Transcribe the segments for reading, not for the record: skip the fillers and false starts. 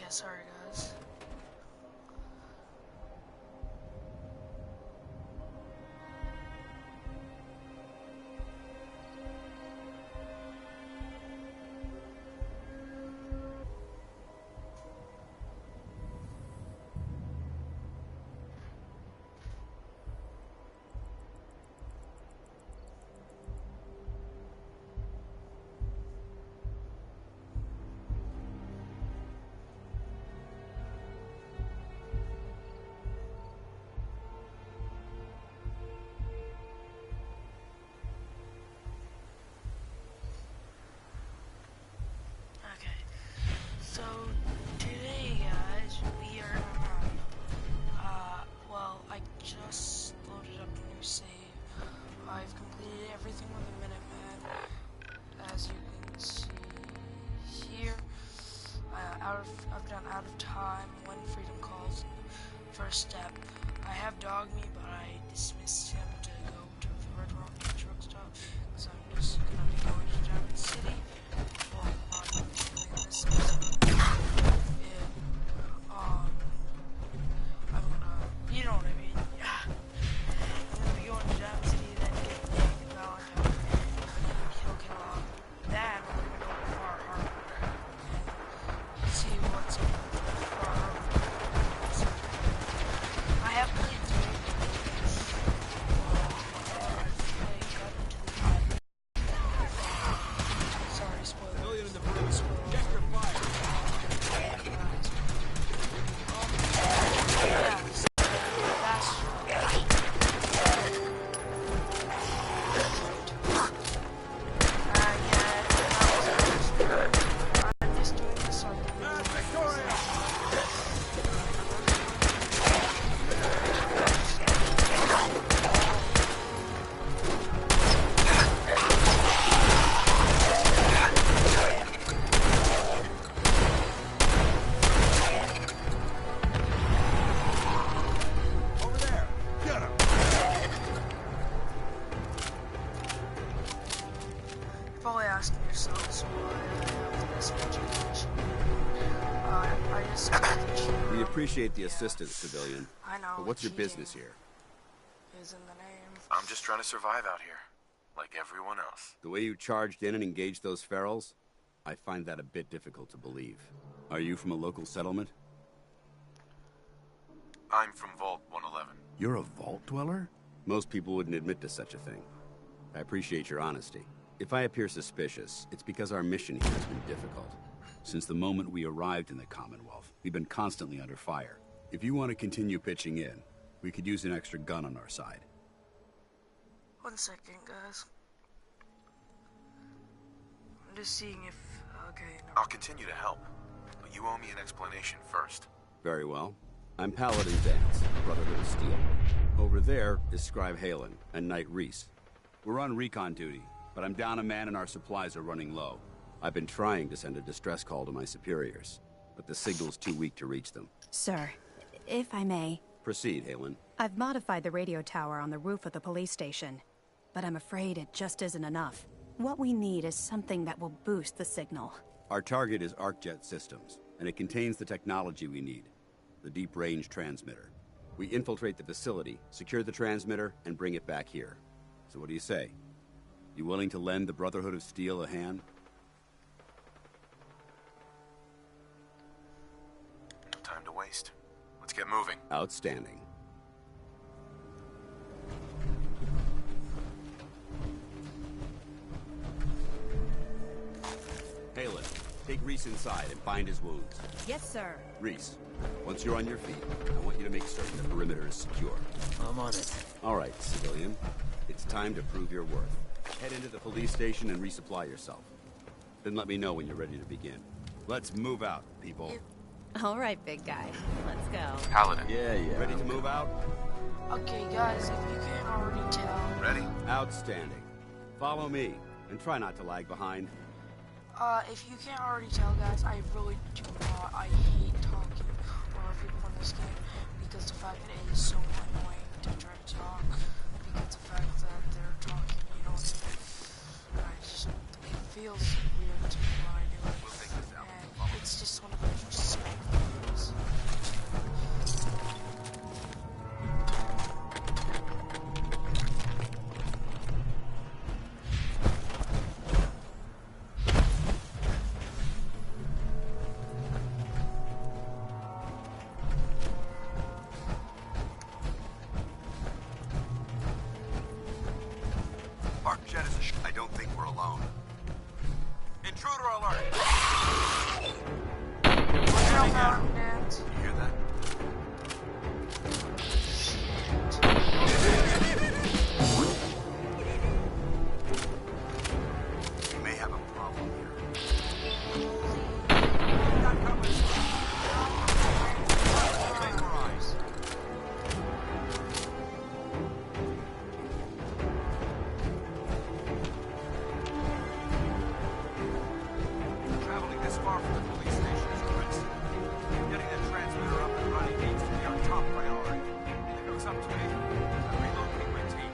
Yeah, sorry guys. Okay, so today, guys, we are well, I just loaded up a new save. I've completed everything with a Minuteman, as you can see here. I've done out of time, when freedom calls. First step. I have Dog Me, but I dismissed him to go to the Red Rock truck stop, because I'm just gonna be going to Diamond City. Well, not doing this episode. I'm gonna, you know what I mean. I'm gonna be going to Diamond City, then get the Valentine, and then kill Kellogg. Then we're gonna go to Far Harbor and see what's up with Far Harbor. I have played through it. I've got into the island. Sorry, spoiler. Civilian in the bridge. Check your fire. Probably asking yourselves why I have this much attention. I just got We appreciate the assistance, civilian. I know. But what's your cheating business here? is in the name. I'm just trying to survive out here, like everyone else. The way you charged in and engaged those ferals? I find that a bit difficult to believe. Are you from a local settlement? I'm from Vault 111. You're a vault dweller? Most people wouldn't admit to such a thing. I appreciate your honesty. If I appear suspicious, it's because our mission here has been difficult. Since the moment we arrived in the Commonwealth, we've been constantly under fire. If you want to continue pitching in, we could use an extra gun on our side. 1 second, guys. I'm just seeing if. Okay, no. I'll continue to help, but you owe me an explanation first. Very well. I'm Paladin Dance, Brotherhood of Steel. Over there is Scribe Halen and Knight Reese. We're on recon duty, but I'm down a man and our supplies are running low. I've been trying to send a distress call to my superiors, but the signal's too weak to reach them. Sir, if I may. Proceed, Halen. I've modified the radio tower on the roof of the police station, but I'm afraid it just isn't enough. What we need is something that will boost the signal. Our target is ArcJet Systems, and it contains the technology we need. The deep-range transmitter. We infiltrate the facility, secure the transmitter, and bring it back here. So what do you say? You willing to lend the Brotherhood of Steel a hand? No time to waste. Let's get moving. Outstanding. Halen, take Reese inside and bind his wounds. Yes, sir. Reese, once you're on your feet, I want you to make certain the perimeter is secure. I'm on it. All right, civilian. It's time to prove your worth. Head into the police station and resupply yourself. Then let me know when you're ready to begin. Let's move out, people. All right, big guy. Let's go. Paladin. Yeah. Ready to move out? Okay, guys, if you can't already tell. Ready? Outstanding. Follow me, and try not to lag behind. If you can't already tell, guys, I really do not. I hate talking over people in this game because the fact that it is so annoying to try to talk because the fact that they're talking, you know what I mean? It feels weird to me when I do it. We'll take this out. And it's just one of those respectful Mark, Jet is I don't think we're alone. Intruder alert! Down, man. You hear that? We may have a problem here. Traveling this far from the police station is a risk. Getting that transmitter up and running needs to be our top priority. If it was up to me, I'd relocate my team.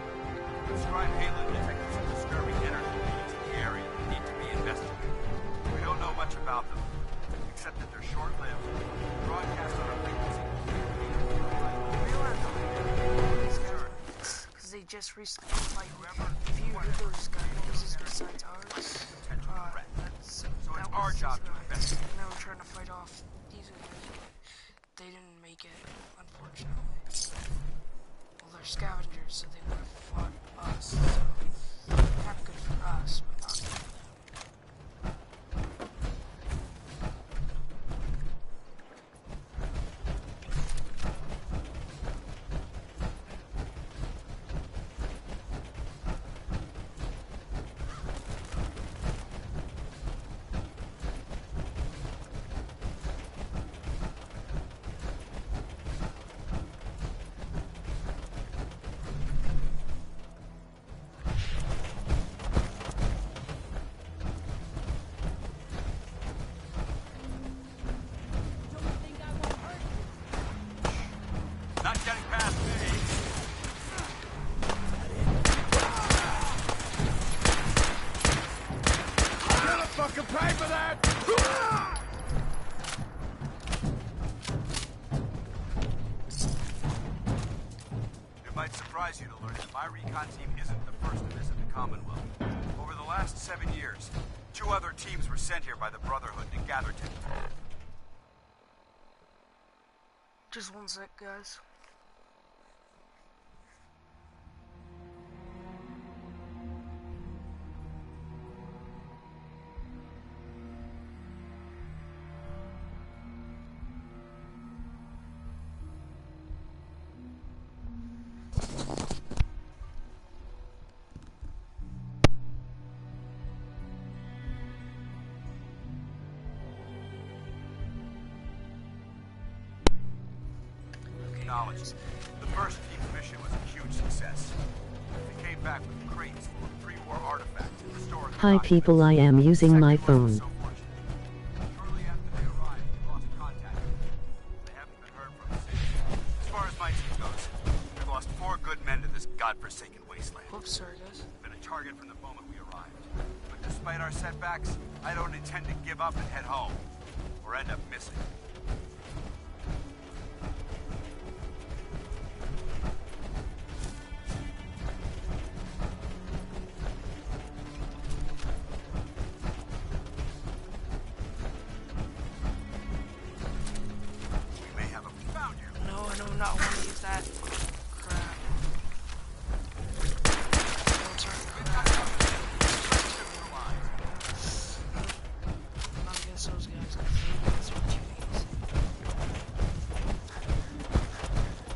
Scribe Halen detected some disturbing energy leads in the area that need to be investigated. We don't know much about them, except that they're short-lived. Broadcast on a frequency. Because they just recently, like, if you heard those gun noises besides ours, So it's our job to investigate. And they were trying to fight off these guys, but they didn't make it, unfortunately. Well, they're scavengers, so they would have fought us. So kind of good for us, but not good for them. Not getting past me. I'm gonna fucking pay for that! It might surprise you to learn that my recon team isn't the first to visit the Commonwealth. Over the last 7 years, 2 other teams were sent here by the Brotherhood to gather Just one sec, guys. acknowledged. The first team's mission was a huge success. They came back with crates full of pre-war artifacts and restored. Hi people, I am using my phone. Shortly after they arrived, we lost contact. They haven't been heard from since. As far as my team goes, we've lost 4 good men to this godforsaken wasteland. Whoops, sorry guys. Been a target from the moment we arrived. But despite our setbacks, I don't intend to give up and head home, or end up missing. We may have a found you. No, I do not want to use that. Crap. Don't turn crap. Not against those guys. That's what you need.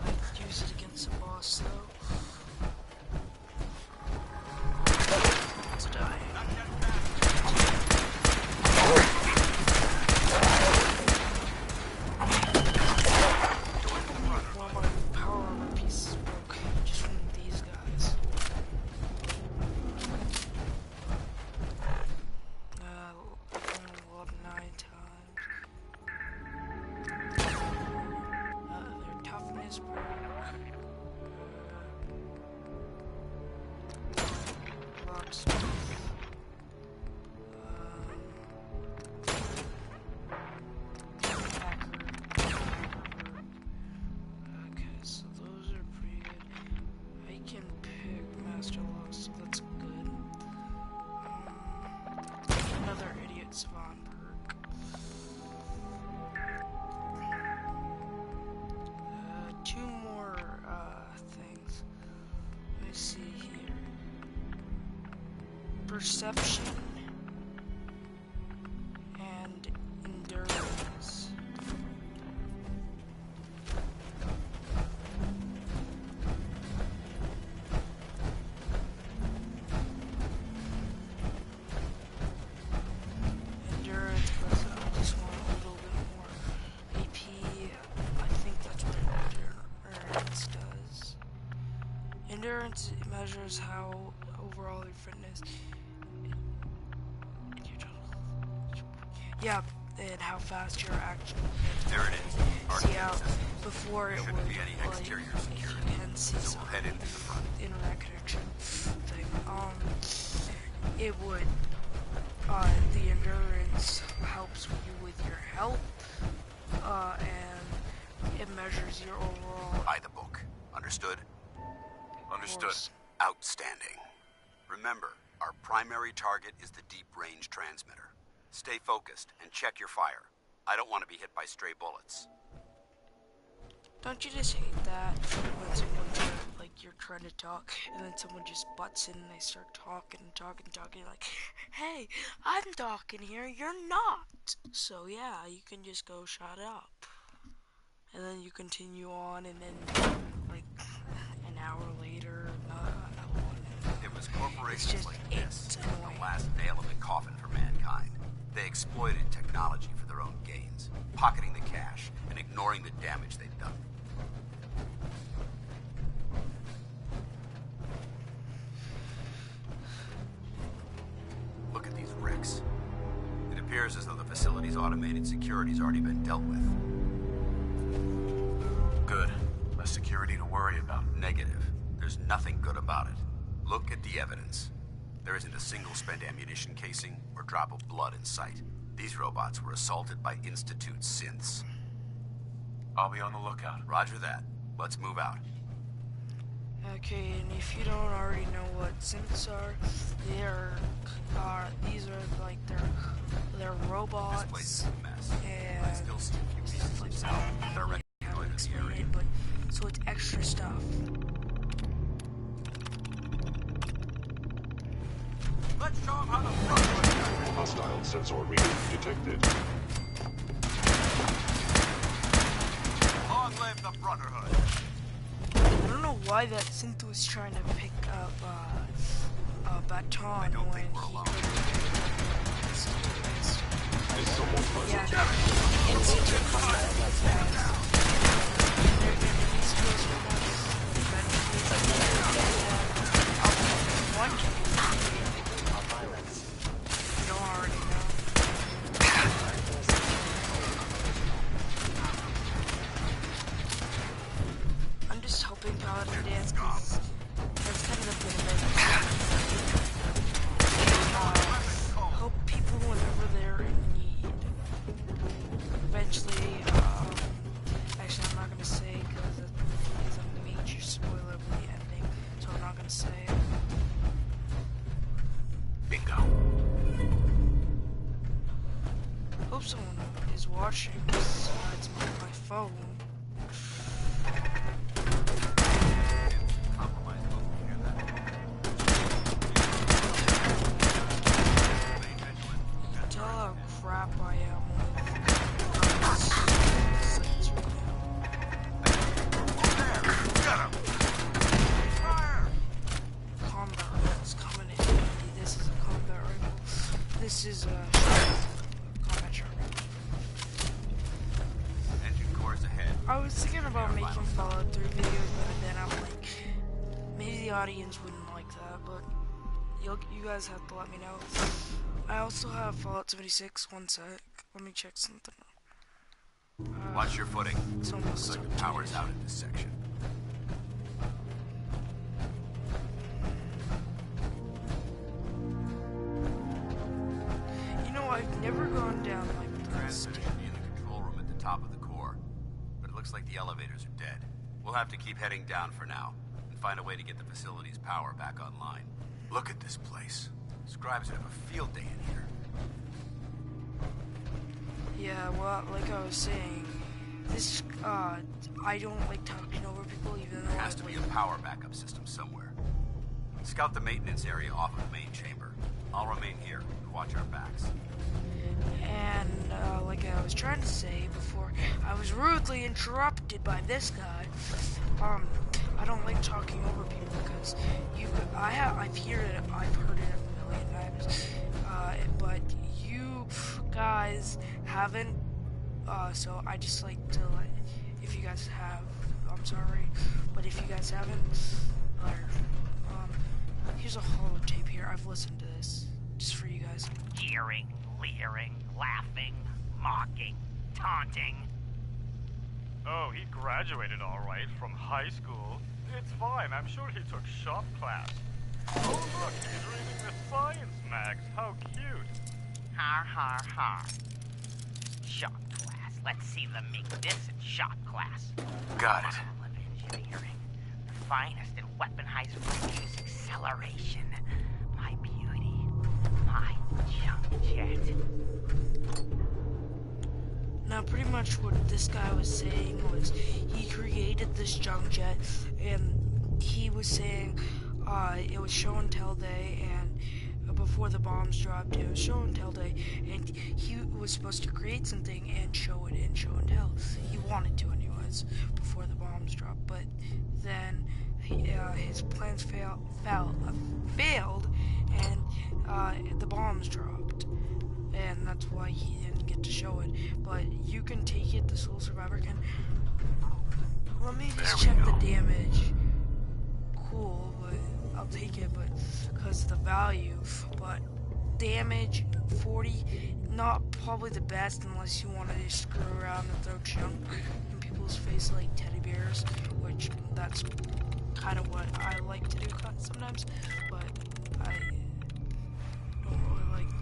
I'd use it against the boss though. It's dying. One of my power armor pieces broke just from these guys. Leveled 9 times. perception, and endurance. Endurance, but I just want a little bit more AP. I think that's what endurance does. Endurance measures how overall your fitness. Yeah, and how fast you're actually. There it is. See how before it Shouldn't would be any like exterior if security. you can see So we'll head into the front. internet connection thing. It would the endurance helps you with your health, and it measures your overall. By the book. Understood? Understood. Force. Outstanding. Remember, our primary target is the deep-range transmitter. Stay focused and check your fire. I don't want to be hit by stray bullets. Don't you just hate that when someone like you're trying to talk and then someone just butts in and they start talking, you're like, hey, I'm talking here, you're not. So yeah, you can just go shut up. And then you continue on and then like an hour later, It was corporations just- like this it's that were annoying. the last nail in the coffin for mankind. They exploited technology for their own gains, pocketing the cash and ignoring the damage they'd done. Look at these wrecks. It appears as though the facility's automated security's already been dealt with. Good. Less security to worry about. Negative. There's nothing good about it. Look at the evidence. There isn't a single spent ammunition casing or drop of blood in sight. These robots were assaulted by Institute synths. I'll be on the lookout. Roger that. Let's move out. Okay, and if you don't already know what synths are, these are like they're This robots. place is a mess. I And still see a few pieces like of that. sound. They're How to recognize the explain area. it, but so it's extra stuff. Let's show them how the front works. Hostile sensor reading detected. Long live the Brotherhood. I don't know why that synth was trying to pick up Baton don't when think we're he alone. couldn't. Is someone present? Yeah, Institute one you don't already know. I'm just hoping Paladin Dance, 'cause that's kind of the thing that hope people, whenever they're in need, eventually, actually I'm not gonna say because it is a major spoiler for the ending, so I'm not gonna say it. Bingo. Hope someone is watching besides my phone. Compromise both of you then. Stay vigilant. Tell how crap I am with synths right now. Get him! Fire! Combat rifles coming in handy. This is a combat rifle. This is a combat shotgun. Engine cores ahead. I was thinking about making Fallout 3 videos, but then I'm like, maybe the audience wouldn't like that, but you guys have to let me know. I also have Fallout 76. One sec. Let me check something. Watch your footing. It's Looks almost like up the to power's date. out in this section. You know, I've never gone down like this. Transmitter should be in the control room at the top of the core. But it looks like the elevators are dead. We'll have to keep heading down for now and find a way to get the facility's power back online. Look at this place. Scribes would have a field day in here. Yeah, well, like I was saying, this, I don't like talking over people, even though There I has to be like, a power backup system somewhere. Scout the maintenance area off of the main chamber. I'll remain here and watch our backs. And like I was trying to say before, I was rudely interrupted by this guy. I don't like talking over people because I've heard it a million times, but you guys haven't. So I just like to let, if you guys have, I'm sorry, but if you guys haven't, here's a holotape here. I've listened to this just for you guys. Jeering, leering, laughing, mocking, taunting. Oh, he graduated all right from high school. It's fine, I'm sure he took shop class. Oh look, he's reading the science mags. How cute. Har har har. Shop class. Let's see them make this in shop class. Got it. Model of engineering. The finest in weaponized reduce acceleration. My beauty. My junk jet. Now, pretty much what this guy was saying was he created this junk jet, and he was saying it was show and tell day, and before the bombs dropped, it was show and tell day, and he was supposed to create something and show it in show and tell. He wanted to, anyways, before the bombs dropped, but then his plans failed, and the bombs dropped. And that's why he didn't get to show it. But you can take it, the Sole Survivor can. Let me just check the damage. Cool, but I'll take it, but because the value. But damage 40, not probably the best unless you want to just screw around and throw junk in people's face like teddy bears, which that's kind of what I like to do sometimes. But I don't really like it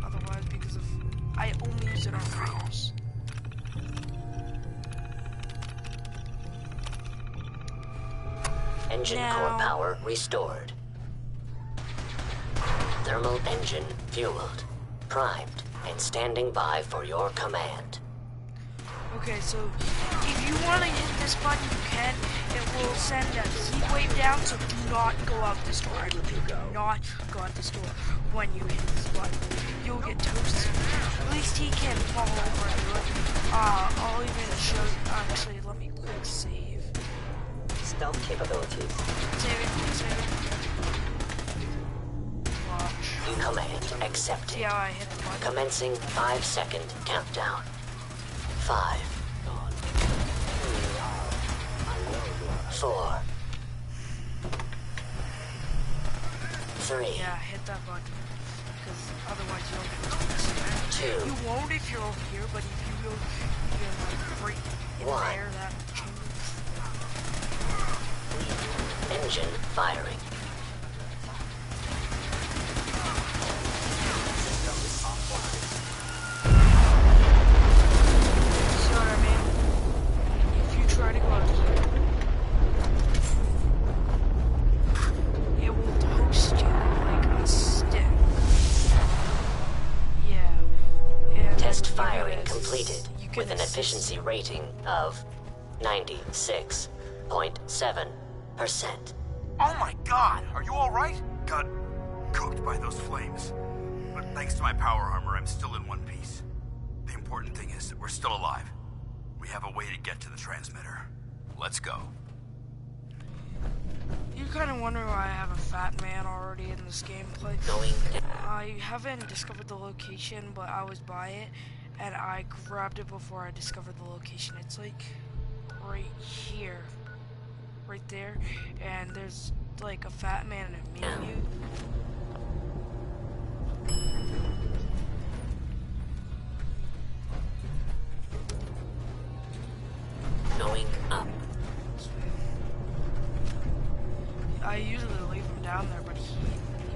otherwise because of I only use it on fighters. Engine core power restored. Thermal engine fueled, primed, and standing by for your command. Okay, so if you want to hit this button, you can. It will send a heat wave down, so do not go out this door. I repeat, do not go out this door when you hit this button. You'll get toasted. At least he can fall over and do it. I'll even show you. Actually, let me quick save. Stealth capabilities. Save it. Watch. Command accepted. See how I hit the button? Commencing 5-second countdown. 5, 4, 3. Yeah, hit that button. Because otherwise you'll get toasted. 2. You won't if you're over here, but if you go, you're like right in 1. there, that changes. Engine firing. See what I mean? If you try to go out here, it will toast you like a stick. Yeah. And Test you firing can completed you can with an assist. efficiency rating of 96.7%. Oh my god! Are you alright? Got cooked by those flames. But thanks to my power armor, I'm still in one piece. The important thing is that we're still alive. We have a way to get to the transmitter. Let's go. You kind of wonder why I have a fat man already in this gameplay. Going I haven't discovered the location, but I was by it, and I grabbed it before I discovered the location. It's like right here, right there, and there's like a fat man and a menu. going up. I usually leave him down there, but he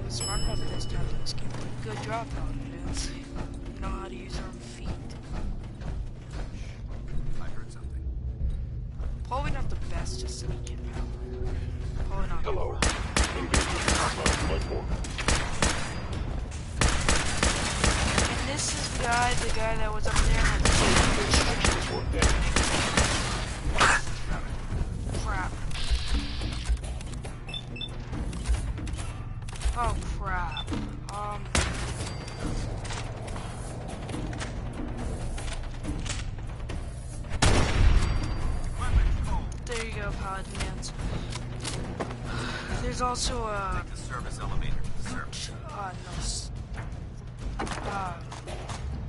was smart enough this time to escape. Good job, dudes. You know how to use your feet. I heard something. Probably not the best to sneak in power. Probably not. Hello. Engaging combat platform. And this is the guy that was up there. For damage. Crap. Oh crap. pallet demands. There's also a Take the service elevator to the surface.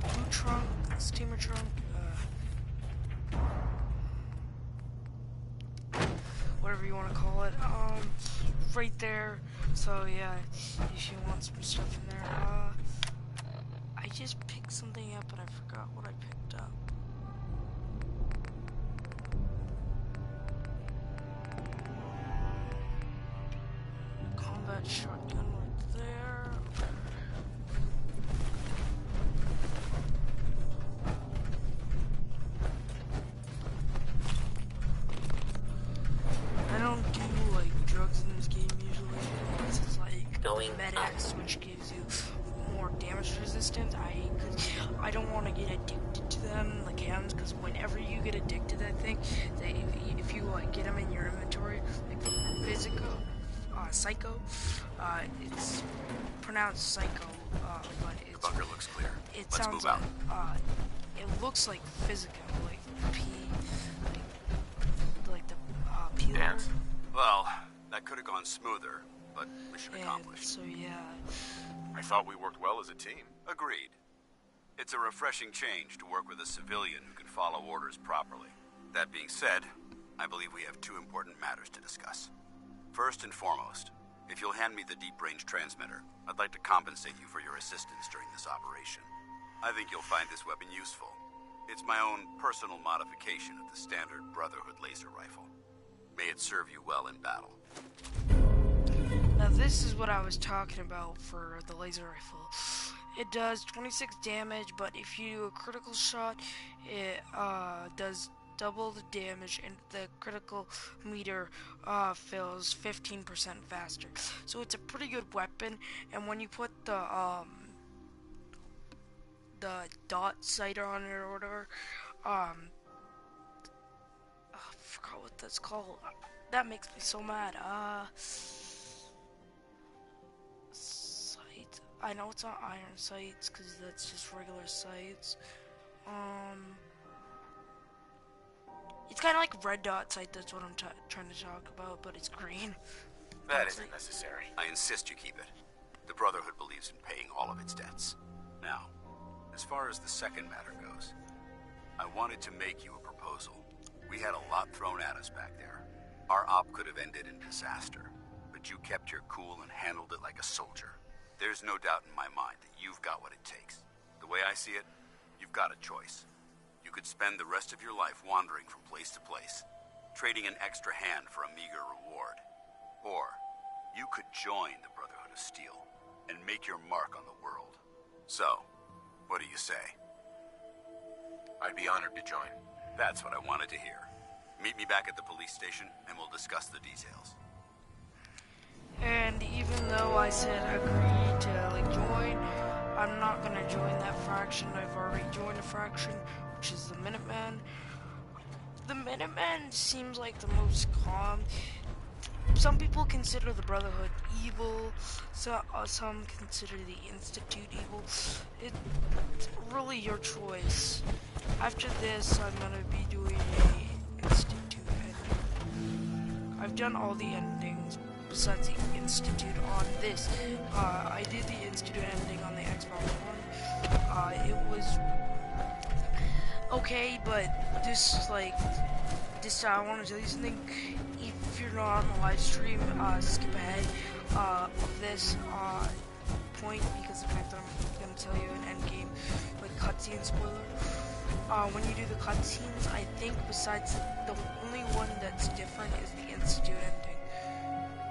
food trunk, steamer trunk, whatever you want to call it, right there. So yeah, if you want some stuff in there, I just picked something up and I forgot what I picked up. Combat shotgun right there. I don't do like drugs in this game usually because it's like Going Med-X, which gives you more damage resistance. I don't want to get addicted to them like hands, because whenever you get addicted to that thing, if you like get them in your inventory, like Psycho, it's pronounced Psycho, but it's, The bunker looks clear. it Let's sounds move out. like, it looks like Physical, like P, like the peeler. Dance. Well, that could have gone smoother, but mission And accomplished. so yeah, I thought we worked well as a team. Agreed. It's a refreshing change to work with a civilian who can follow orders properly. That being said, I believe we have two important matters to discuss. First and foremost, if you'll hand me the deep-range transmitter, I'd like to compensate you for your assistance during this operation. I think you'll find this weapon useful. It's my own personal modification of the standard Brotherhood laser rifle. May it serve you well in battle. now this is what I was talking about for the laser rifle. It does 26 damage, but if you do a critical shot, it does double the damage, and the critical meter fills 15% faster. So it's a pretty good weapon, and when you put the dot sighter on it or whatever, I forgot what that's called. That makes me so mad. Sight. I know it's not iron sights because that's just regular sights. It's kind of like red dot sight. That's what I'm trying to talk about, but it's green. That isn't necessary. I insist you keep it. The Brotherhood believes in paying all of its debts. Now, as far as the second matter goes, I wanted to make you a proposal. We had a lot thrown at us back there. Our op could have ended in disaster, but you kept your cool and handled it like a soldier. There's no doubt in my mind that you've got what it takes. The way I see it, you've got a choice. You could spend the rest of your life wandering from place to place, trading an extra hand for a meager reward. Or, you could join the Brotherhood of Steel and make your mark on the world. So, what do you say? I'd be honored to join. That's what I wanted to hear. Meet me back at the police station, and we'll discuss the details. And even though I said agree to join, I'm not gonna join that faction. I've already joined a faction, which is the Minutemen. The Minutemen seems like the most calm. Some people consider the Brotherhood evil, so some consider the Institute evil. It's really your choice. After this, I'm gonna be doing a Institute ending. I've done all the endings besides the Institute on this. I did the Institute ending on the Xbox One. It was okay, but this is like this. I want to tell you something. If you're not on the live stream, skip ahead of this point, because the fact that I'm gonna tell you an end game like cutscene spoiler. When you do the cutscenes, I think besides the only one that's different is the Institute ending,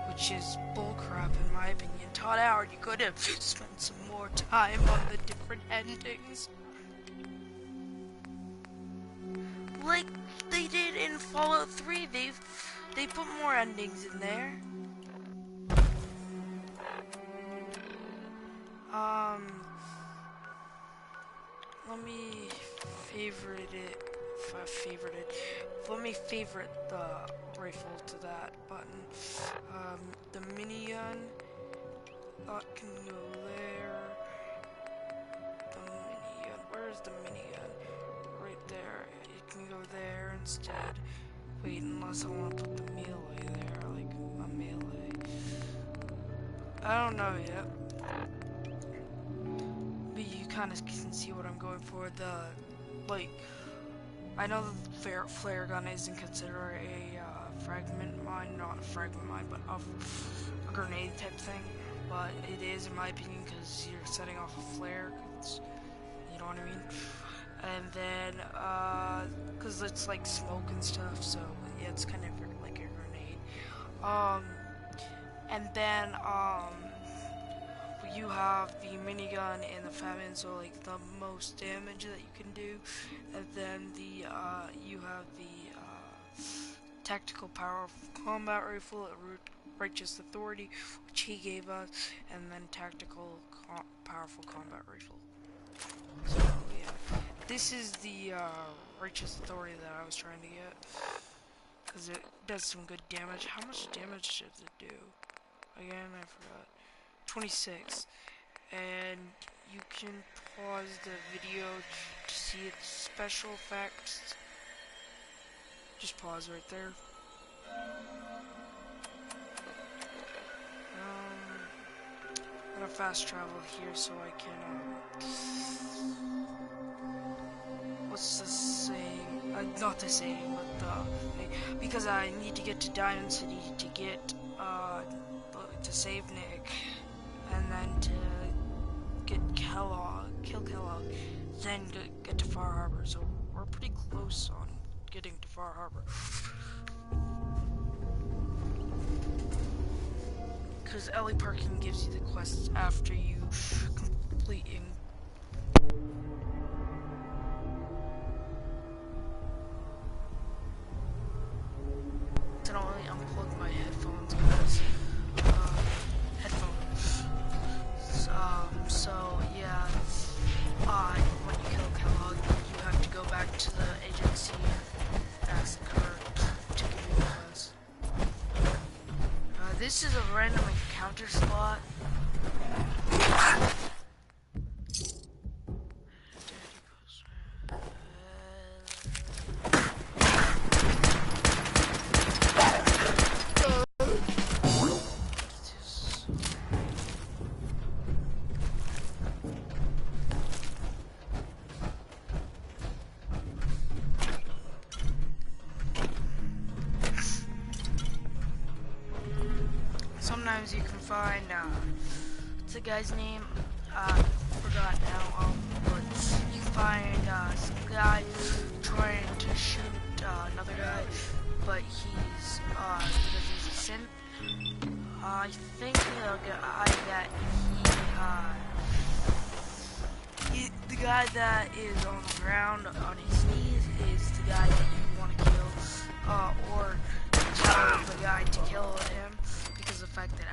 which is bullcrap in my opinion. Todd Howard, you could have spent some more time on the different endings, like they did in Fallout 3. They put more endings in there. Let me favorite it. If I favorite it, let me favorite the rifle to that button. The minigun can go there. The minigun, where's the minigun? Right there. It can go there instead. Wait, unless I want to put the melee there, like a melee. I don't know yet. But you kind of can see what I'm going for. Like, I know the flare gun isn't considered a fragment mine, not a fragment mine, but a grenade type thing. But it is, in my opinion, because you're setting off a flare. You know what I mean? And then, because it's like smoke and stuff, so yeah, it's kind of like a grenade. And then, you have the minigun and the Fatman, so like the most damage that you can do. And then you have the tactical powerful combat rifle, Righteous Authority, which he gave us, and then tactical powerful combat rifle. So yeah, this is the Righteous Authority that I was trying to get, because it does some good damage. How much damage does it do? Again, I forgot. 26. And you can pause the video to see its special effects. Just pause right there. I'm gonna fast travel here so I can, what's the saying? Not the saying, but because I need to get to Diamond City to get, to save Nick, and then to get kill Kellogg, then get to Far Harbor. So we're pretty close on getting to Far Harbor. Because Ellie Parking gives you the quests after you complete. I don't really unplug my headphones, guys. So yeah, when you kill Kellogg, you have to go back to the agency and ask her to give you the quest. This is a random encounter slot. Sometimes you can find, what's the guy's name? Forgot now, but you can find, some guy trying to shoot, another guy, but he's, because he's a synth. I think the guy the guy that is on the ground on his knees is the guy that you want to kill, or tell the guy to kill him. Because of the fact that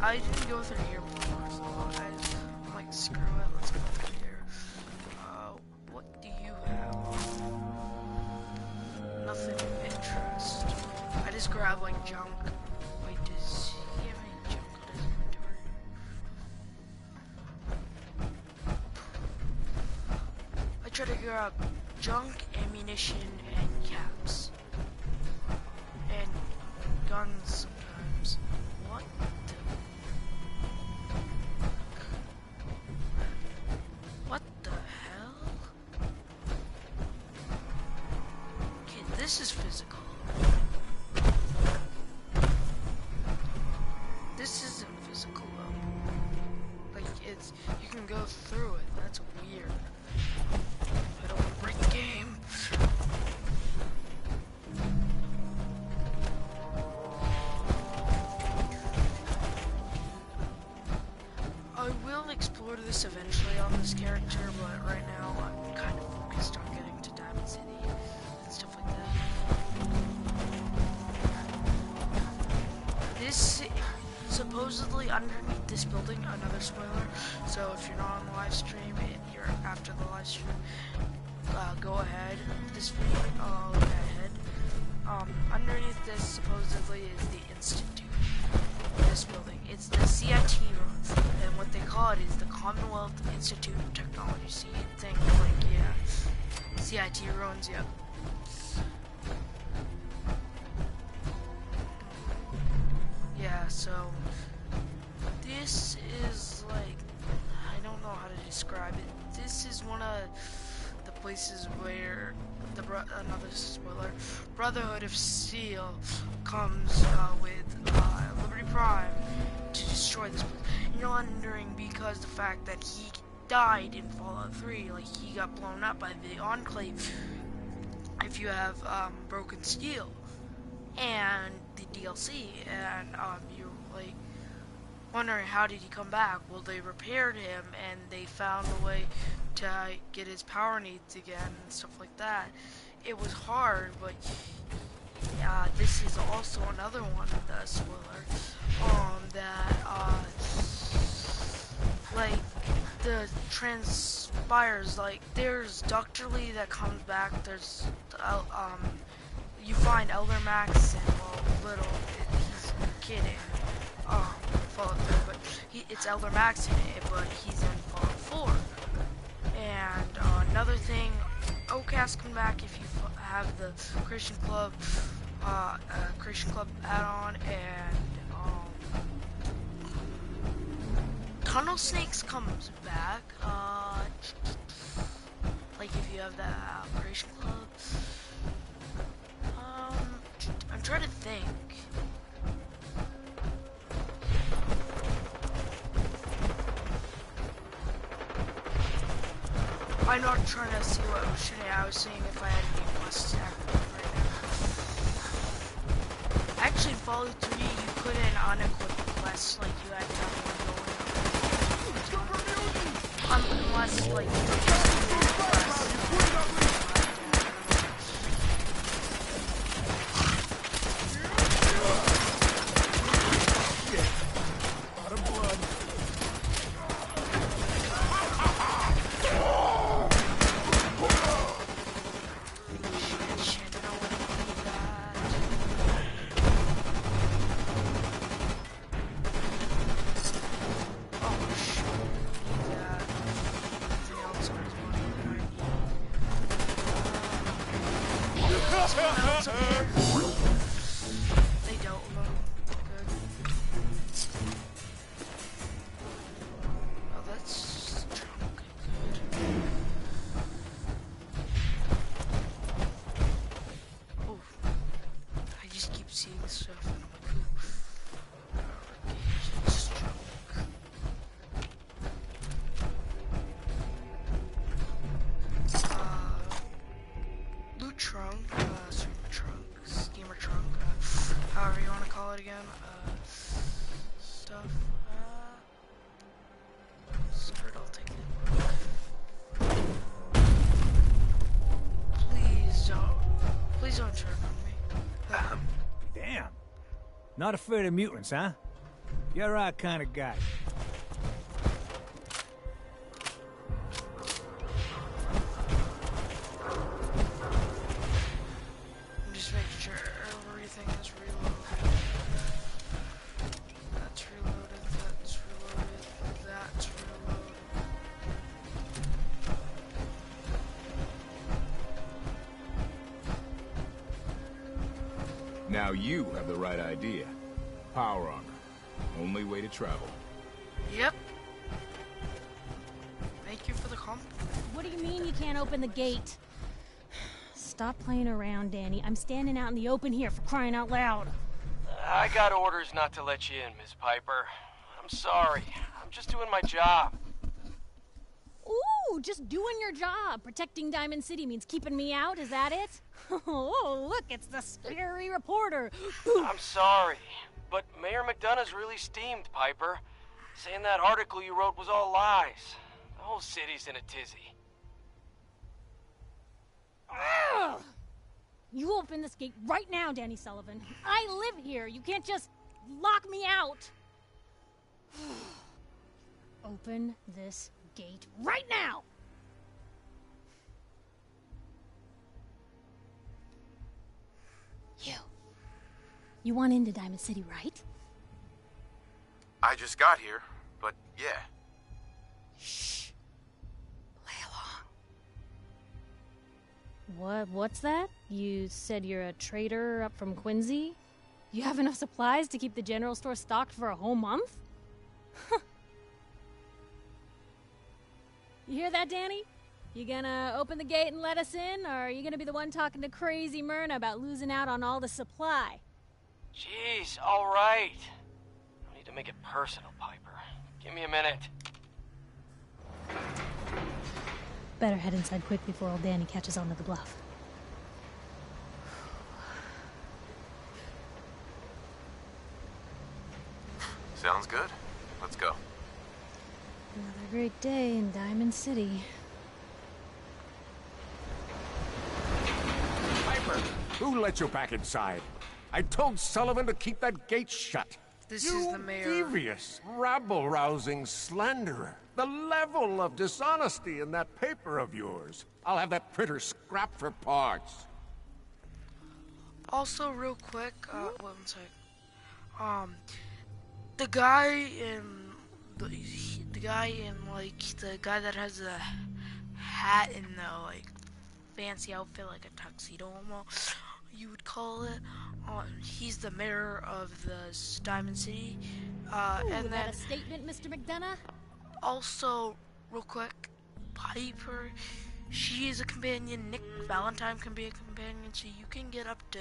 I didn't go through here before, so I'm like, screw it, let's go through here. What do you have? Nothing of interest. I just grabbed like junk. Wait, does he have any junk on his inventory? I try to grab junk, ammunition, and caps. And guns sometimes. What the? What the hell? Okay, this is physical. This isn't physical though. Like, it's, you can go through it. That's weird. I don't want to break the game. I will explore this eventually on this character, but right now I'm kind of focused on getting to Diamond City and stuff like that. This, supposedly underneath this building, another spoiler, so if you're not on the live stream and you're after the live stream, go ahead. This video, look ahead. Underneath this supposedly is the Institute. This building. It's the CIT room, and what they call it is the Commonwealth Institute of Technology. So you'd think, like, yeah, CIT ruins, yep. Yeah, so this is like, I don't know how to describe it. This is one of the places where another spoiler, Brotherhood of Steel comes with Liberty Prime to destroy this place. You're wondering because the fact that he died in Fallout 3, like he got blown up by the Enclave. If you have Broken Steel and the DLC, and you're like wondering how did he come back? Well, they repaired him and they found a way to get his power needs again and stuff like that. It was hard, but this is also another one, the spoiler, that like the transpires, like there's Dr. Lee that comes back, there's you find Elder Max and he's a kid in Fallout 3, but it's Elder Max in it, but he's in Fallout 4. And another thing, OCAS come back if you have the Christian Club add-on, and Tunnel Snakes comes back. Like if you have that Christian Club. I'm trying to think. I'm not trying to see what was shooting. I was seeing if I had any quests active right now. Actually, in Fallout 3, you couldn't unequip quests like you had to have one going. Unless, like, you could just do quests. They don't look good. Oh, that's drunk. Good. Oh, I just keep seeing stuff and I'm like, ooh. It's drunk. Loot trunk, super trunk, steamer trunk, however you want to call it again, stuff, skirt, I'll take it. Please don't turn on me. Damn. Not afraid of mutants, huh? You're our kind of guy. I'm just making sure everything is reloaded. That's reloaded, that's reloaded, that's reloaded. Now you have the right idea. Power armor. Only way to travel. Yep. Thank you for the compliment. What do you mean you can't open the gate? Stop playing around, Danny. I'm standing out in the open here, for crying out loud. I got orders not to let you in, Miss Piper. I'm sorry. I'm just doing my job. Ooh, just doing your job. Protecting Diamond City means keeping me out, is that it? Oh, look, it's the scary reporter. I'm sorry, but Mayor McDonough's really steamed, Piper. Saying that article you wrote was all lies. The whole city's in a tizzy. Ugh. You open this gate right now, Danny Sullivan. I live here. You can't just lock me out. Open this gate right now! You want into Diamond City, right? I just got here, but yeah. Shh. Play along. What's that? You said you're a trader up from Quincy? You have enough supplies to keep the general store stocked for a whole month? You hear that, Danny? You gonna open the gate and let us in, or are you gonna be the one talking to crazy Myrna about losing out on all the supply? Jeez, alright. No need to make it personal, Piper. Give me a minute. Better head inside quick before old Danny catches on to the bluff. Sounds good. Let's go. Another great day in Diamond City. Piper, who let you back inside? I told Sullivan to keep that gate shut. This is the mayor. Devious, rabble-rousing slanderer. The level of dishonesty in that paper of yours. I'll have that printer scrapped for parts. Also, real quick, one sec. The guy that has a hat and the like fancy outfit, like a tuxedo almost, you would call it. He's the mayor of the Diamond City. And then a statement, Mr. McDonough? Also, real quick, Piper, she is a companion. Nick Valentine can be a companion, so you can get up to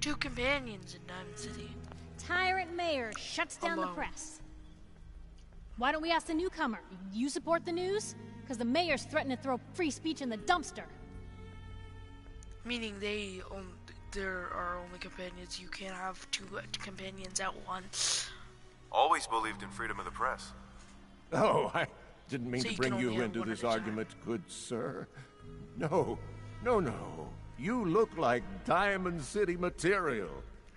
2 companions in Diamond City. Tyrant mayor shuts down the press. Why don't we ask the newcomer? You support the news? Because the mayor's threatening to throw free speech in the dumpster. Meaning there are only companions. You can't have 2 companions at once. Always believed in freedom of the press. Oh, I didn't mean So to you bring can you only have into one this at a time. argument, good sir. No. You look like Diamond City material.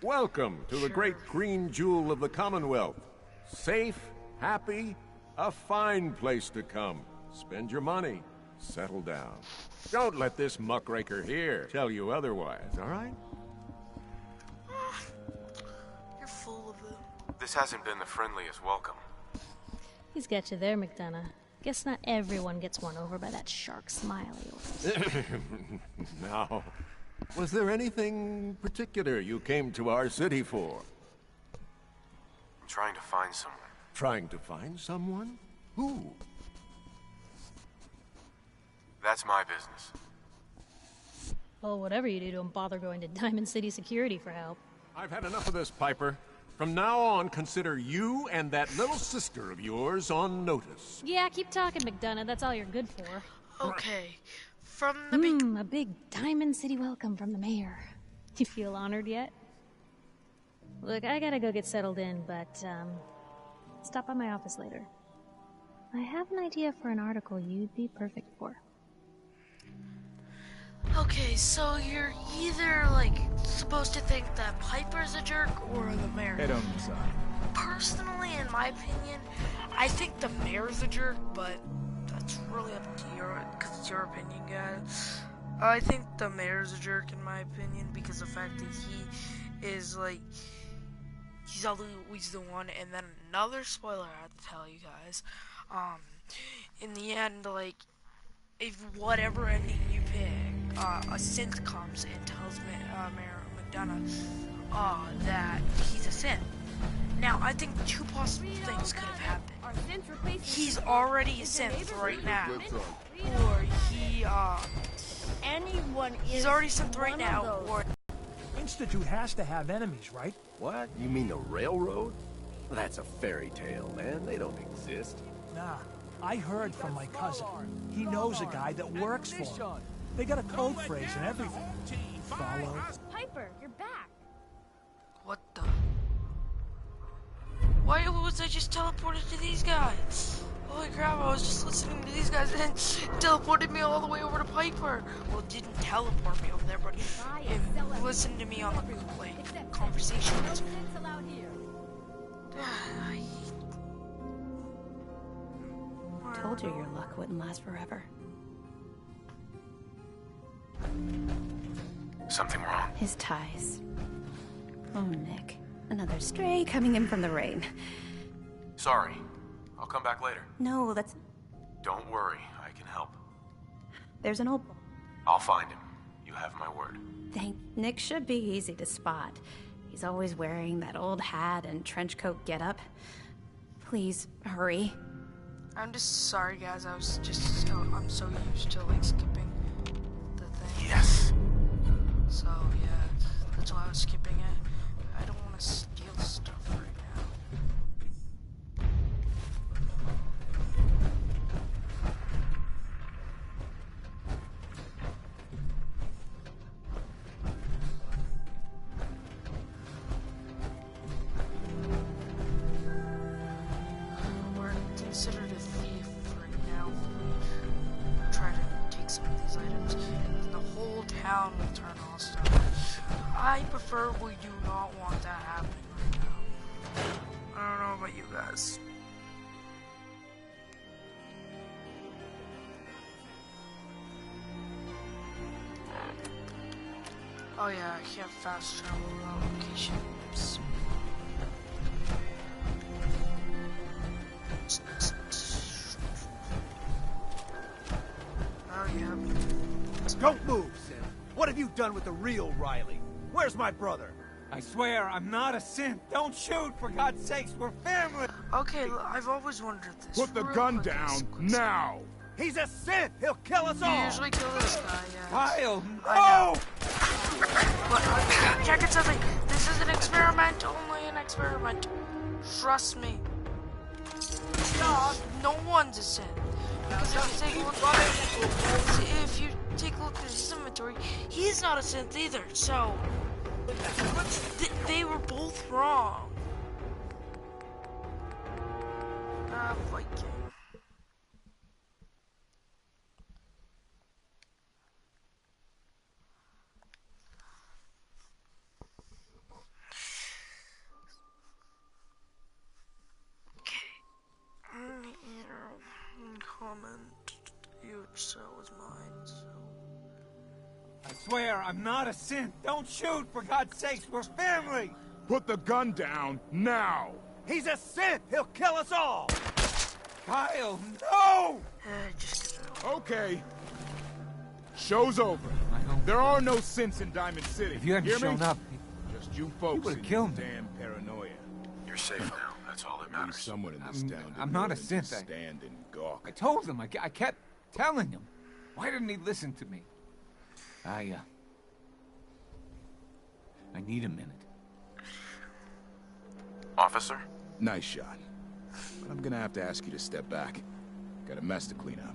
Welcome to the great green jewel of the Commonwealth. Safe, happy, a fine place to come. Spend your money. Settle down. Don't let this muckraker here tell you otherwise, all right? You're full of it. This hasn't been the friendliest welcome. He's got you there, McDonough. Guess not everyone gets won over by that shark smile of yours. Now, was there anything particular you came to our city for? I'm trying to find someone. Trying to find someone? Who? That's my business. Well, whatever you do, don't bother going to Diamond City Security for help. I've had enough of this, Piper. From now on, consider you and that little sister of yours on notice. Yeah, keep talking, McDonough. That's all you're good for. Okay. From the a big Diamond City welcome from the mayor. You feel honored yet? Look, I gotta go get settled in, but, stop by my office later. I have an idea for an article you'd be perfect for. Okay, so you're either, like, supposed to think that Piper's a jerk or the mayor. Head on the side. Personally, in my opinion, I think the mayor's a jerk, but that's really up to because it's your opinion, guys. I think the mayor's a jerk, in my opinion, because of the fact that he is, like, he's always the one, and then another spoiler I have to tell you guys, in the end, like, if whatever ending you pick, a synth comes and tells Mayor McDonough that he's a synth. Now, I think 2 possible things could have happened. He's already a synth right now, or he's already synth right now, or Institute has to have enemies, right? What? You mean the railroad? That's a fairy tale, man. They don't exist. Nah, I heard from my cousin. He knows a guy that works for him. They got a code phrase and everything. Follow. Piper, you're back. What the? Why was I just teleported to these guys? Holy crap, I was just listening to these guys and then teleported me all the way over to Piper. Well, it didn't teleport me over there, but it listened to me on the, like, conversations. Told you your luck wouldn't last forever. Something wrong? His ties. Oh, Nick. Another stray coming in from the rain. Sorry. I'll come back later. No, Don't worry, I can help. There's an old... I'll find him. You have my word. Nick should be easy to spot. He's always wearing that old hat and trench coat getup. Please, hurry. I'm just sorry, guys. I'm so used to, like, skipping the thing. Yes. So, yeah, that's why I was skipping it. I don't want to steal stuff right now. We're considered a thief right now. We try to take some of these items, and the whole town will turn hostile. I prefer we do not want that happening right now. I don't know about you guys. Oh yeah, I can't fast travel without location. Oops. Oh yeah. Don't move, Sim. What have you done with the real Riley? Where's my brother? I swear, I'm not a synth. Don't shoot, for God's sakes, we're family! Okay, I've always wondered this. Put the gun down, now! He's a synth! He'll kill us You all! usually kill this guy, yeah. Kyle, no! But, check it something. This is an experiment, only an experiment. Trust me. No one's a synth. Because if you take a look at his inventory, he's not a synth either, so... They were both wrong. Viking. Comment huge cell was mine, so I swear, I'm not a synth. Don't shoot, for God's sakes, we're family! Put the gun down, now! He's a synth! He'll kill us all! Kyle, no! Just okay. Show's over. There are no synths in Diamond City. If you hadn't Hear me? shown up, just you folks would've and killed your me. damn paranoia. You're safe now. That's all that Maybe matters. someone in this town I'm did not more a than synth. just stand and gawk. I told him. I kept telling him. Why didn't he listen to me? I need a minute. Officer? Nice shot. But I'm gonna have to ask you to step back. Got a mess to clean up.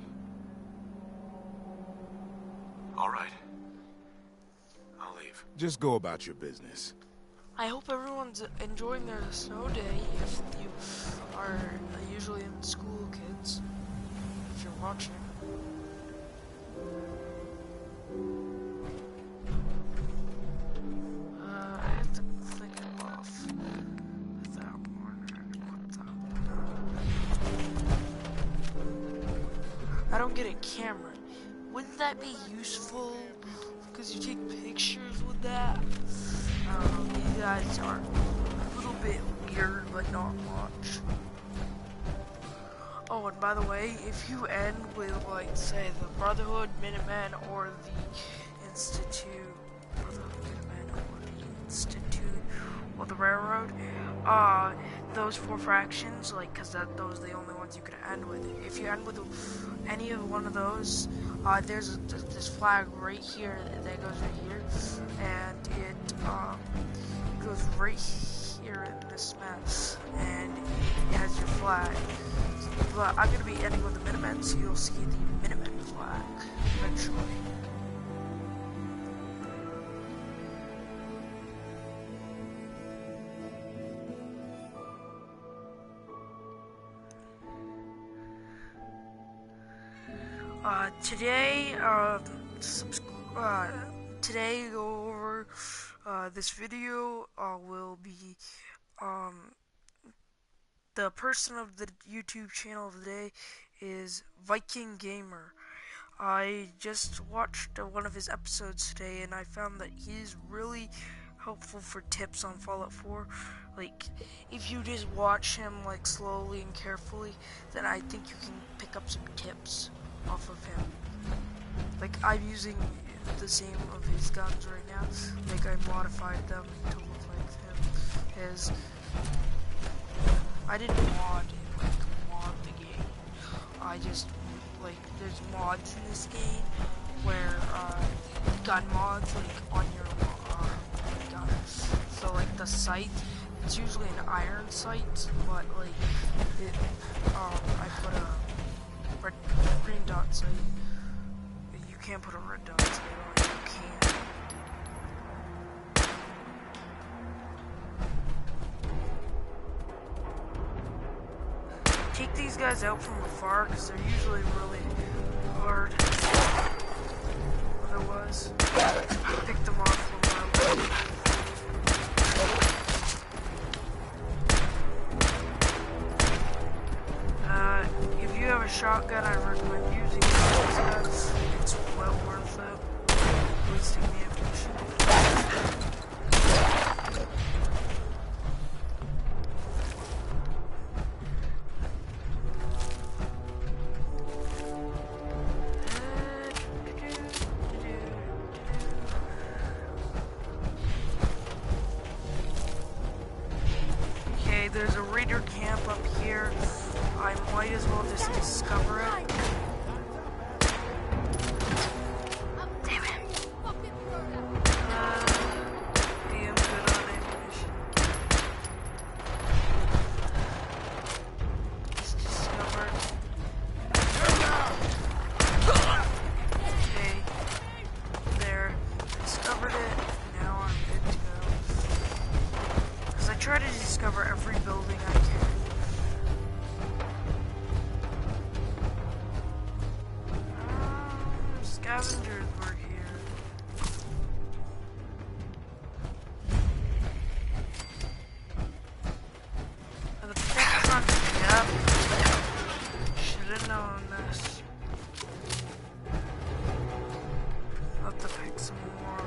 All right. I'll leave. Just go about your business. I hope everyone's enjoying their snow day if you are usually in school, kids. If you're watching. I have to click it off. That one and put that one. I don't get a camera. Wouldn't that be useful? Because you take pictures with that? I don't know, you guys are a little bit weird, but not much. Oh, and by the way, if you end with, like, say, the Brotherhood, Minutemen, or the Institute, or the Railroad, those four fractions, like, because those are the only ones you could end with. If you end with any of one of those, there's this flag right here that goes right here, and it goes right here in this map, and it has your flag. But I'm gonna be ending with the Minutemen, so you'll see the Minutemen flag eventually. Today go over this video will be the person of the YouTube channel of the day is Viking Gamer. I just watched one of his episodes today, and I found that he's really helpful for tips on Fallout 4. Like, if you just watch him, like, slowly and carefully, then I think you can pick up some tips off of him. Like, I'm using the same of his guns right now. Like, I modified them to look like him. I didn't mod the game. I just, like, there's mods in this game where, gun mods, like, on your, gun. So, like, the sight, it's usually an iron sight, but, like, I put a green dot sight. You can't put a red dot sight on it, you can't. Take these guys out from afar, because they're usually really hard. Otherwise, pick them off from if you have a shotgun, I recommend using it. It's well worth it. Wasting the ammunition. Okay, there's a raider camp up here. I might as well just discover it. Damn it. Damn good on ammunition. Just discovered. Okay. There. Discovered it. Now I'm good to go. Because I try to discover every building I can. Scavengers were here. The pick's not coming up. Should've known this. I'll have to pick some more,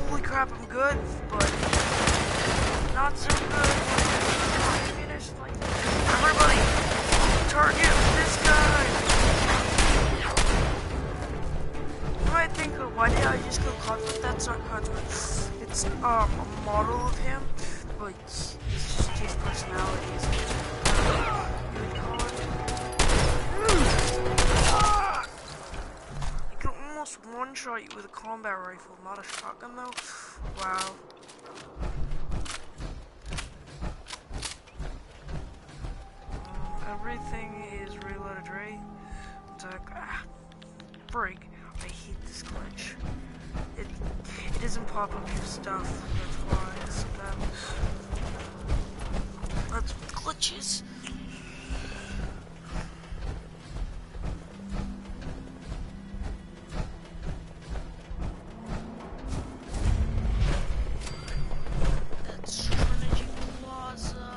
holy crap, I'm good, but not so good. Everybody, target this guy. You might think, why did I just go Cosmo? That's not Cosmo. It's a model of him, but it's just his personality. You can almost one-shot you with a combat rifle, not a shotgun though. Wow. Everything is reloaded, right? It's like, freak. I hate this glitch. It doesn't pop up your stuff. That's why sometimes. That's what glitches. That's Trinity Plaza.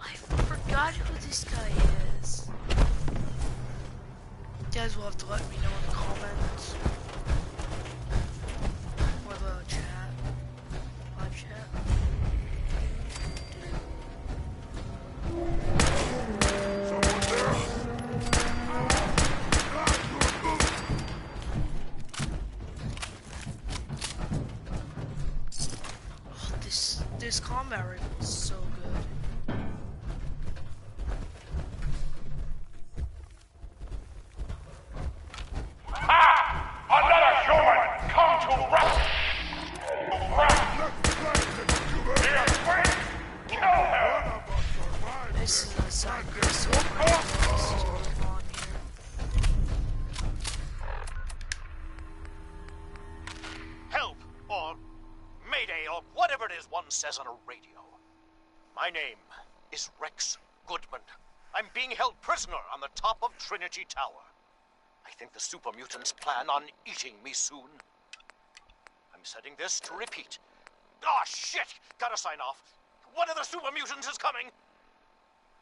I forgot who this guy is. You guys will have to let me know in the comments. Or the chat. Live chat. Oh, this combat rifle is so good. This is a side quest. Help, or Mayday, or whatever it is one says on a radio. My name is Rex Goodman. I'm being held prisoner on the top of Trinity Tower. I think the super mutants plan on eating me soon. I'm setting this to repeat. Ah, shit! Gotta sign off. One of the super mutants is coming!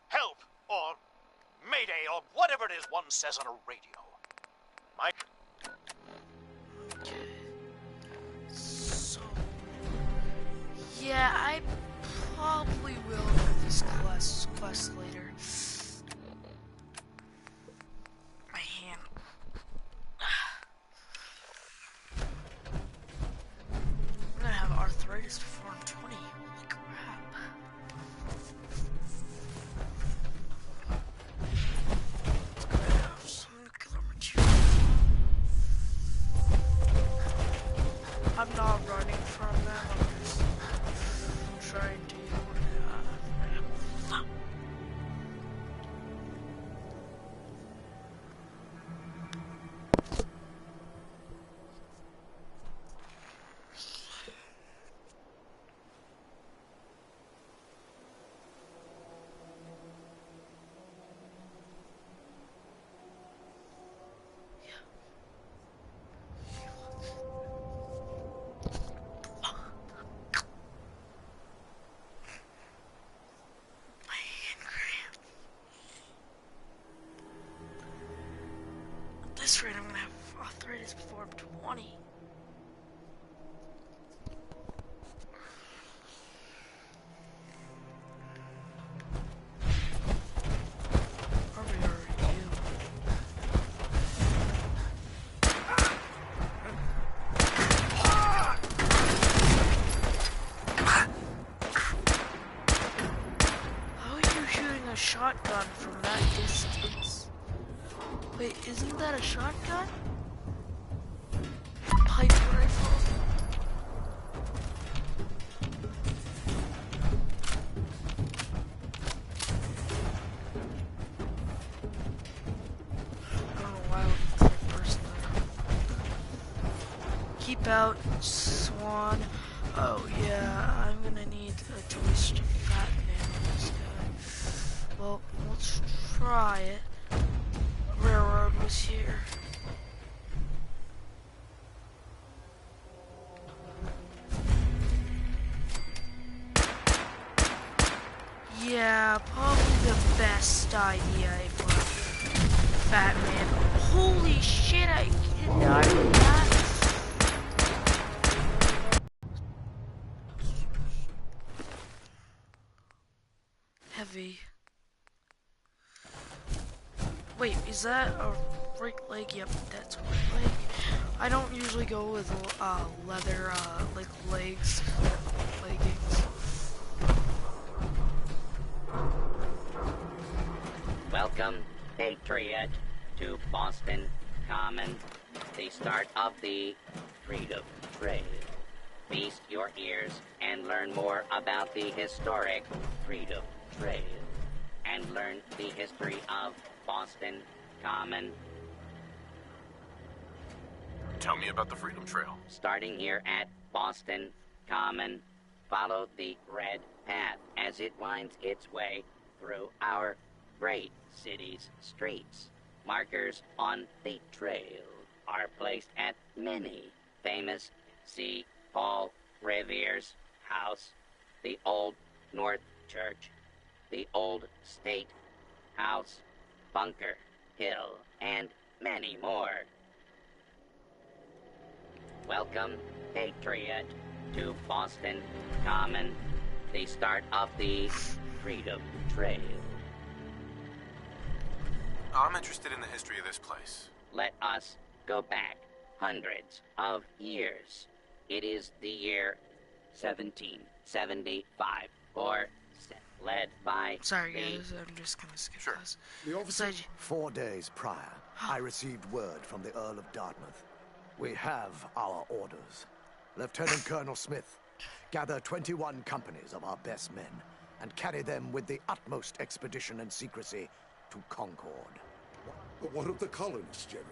Help, or Mayday, or whatever it is one says on a radio. My... Okay. So... yeah, I probably will do this quest later. My hand. I'm gonna have arthritis before I'm 20. Holy crap. It's gonna have some nuclear material. I'm not running from them, I'm just trying to this rate, I'm gonna have arthritis before I'm 20. Probably already do. How are you shooting a shotgun from that distance? Wait, isn't that a shotgun? Pipe rifle? I don't know why I would click personally. Keep out, Swan. Oh yeah, I'm gonna need a twist of fat man on this guy. Well, let's try it. Railroad was here. Yeah, probably the best idea ever. Fat man. Holy shit, I can die from that. Heavy. Wait, is that a right leg? Yep, that's a right leg. I don't usually go with leather like leggings. Welcome, Patriot, to Boston Common, the start of the Freedom Trail. Feast your ears and learn more about the historic Freedom Trail, and learn the history of Boston Common. Tell me about the Freedom Trail. Starting here at Boston Common, follow the red path as it winds its way through our great city's streets. Markers on the trail are placed at many famous see Paul Revere's house, the Old North Church, the Old State House, Bunker Hill, and many more. Welcome, Patriot, to Boston Common, the start of the Freedom Trail. I'm interested in the history of this place. Let us go back hundreds of years. It is the year 1775, led by... Sorry guys, I'm just gonna skip this. The officer... 4 days prior, I received word from the Earl of Dartmouth. We have our orders. Lieutenant Colonel Smith, gather 21 companies of our best men and carry them with the utmost expedition and secrecy to Concord. But what of the colonists, General?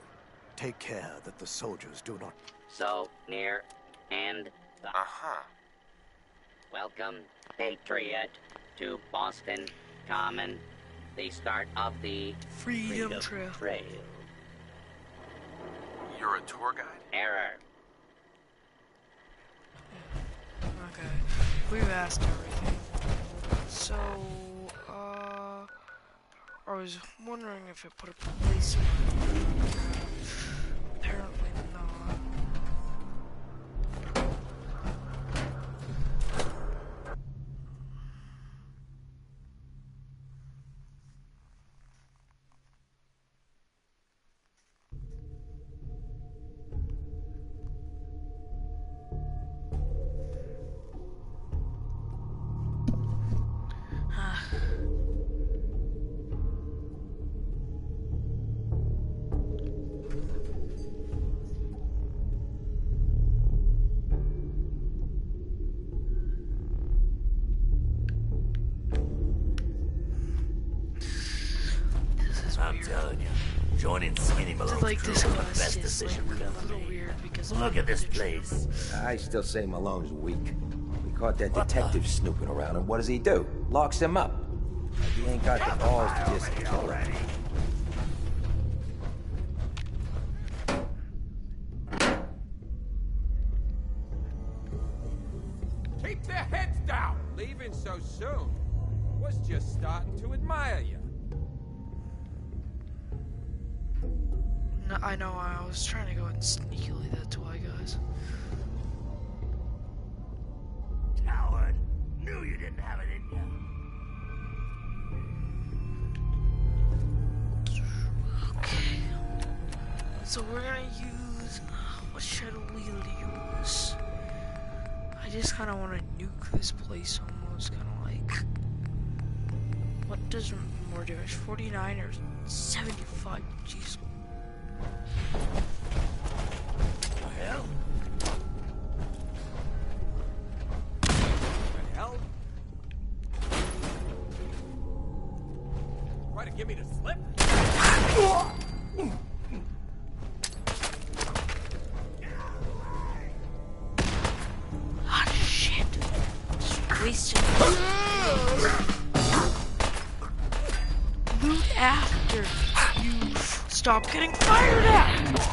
Take care that the soldiers do not... So near and the... Welcome, Patriot, to Boston Common, the start of the Freedom Trail. You're a tour guide? Error. Okay, we've asked everything. So, I was wondering if it put a policeman. I'm telling you, joining Skinny Malone's like crew this was the class best is decision like we've a ever little made. weird because Look at this place. I still say Malone's weak. We caught that detective snooping around, and what does he do? Locks him up. Like he ain't got the balls to just kill him. Keep their heads down! Leaving so soon. Was just starting to admire you. No, I know, I was trying to go in sneakily, that's why, guys. Coward. Knew you didn't have it in you. Okay. So we're gonna use... What should we use? I just kind of want to nuke this place almost, kind of like... What does more damage? 49 or 75? Jeez. The hell? The hell? Try to give me the slip? Ah, shit. Just wasted. Loot after you stop getting fired at.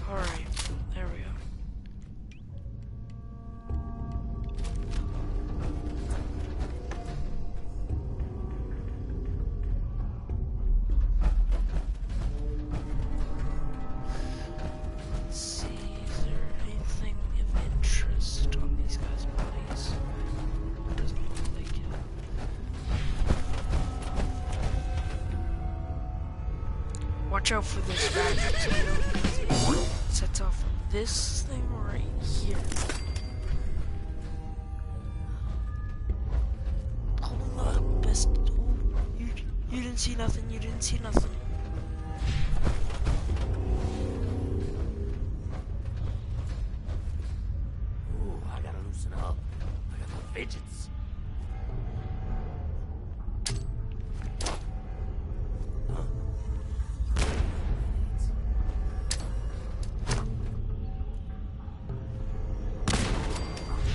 Alright, there we go. Let's see, is there anything of interest on these guys' bodies? Doesn't look like it. Watch out for this rabbit too. It sets off this thing right here. Oh, best. Oh, you didn't see nothing. You didn't see nothing. Ooh, I gotta loosen up. I got the fidgets.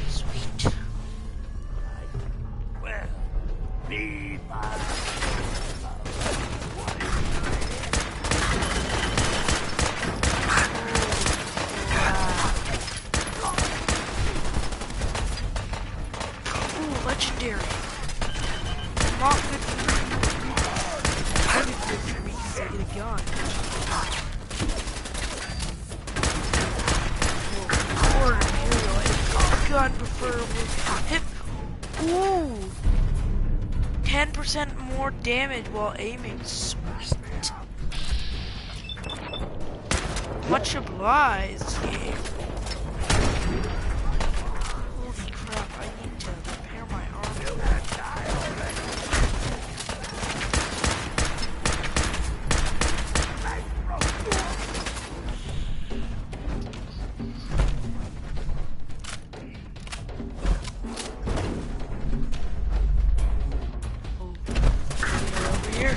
Sweet. Well, be my... Ooh, legendary. Not good for me. Kind of good for me because I get a gun. Or an imperial. A gun preferably. Hit. Ooh. 10% more damage while aiming. Sweet. Much obliged, game. Holy crap, I need to repair my armor. Oh, get over here.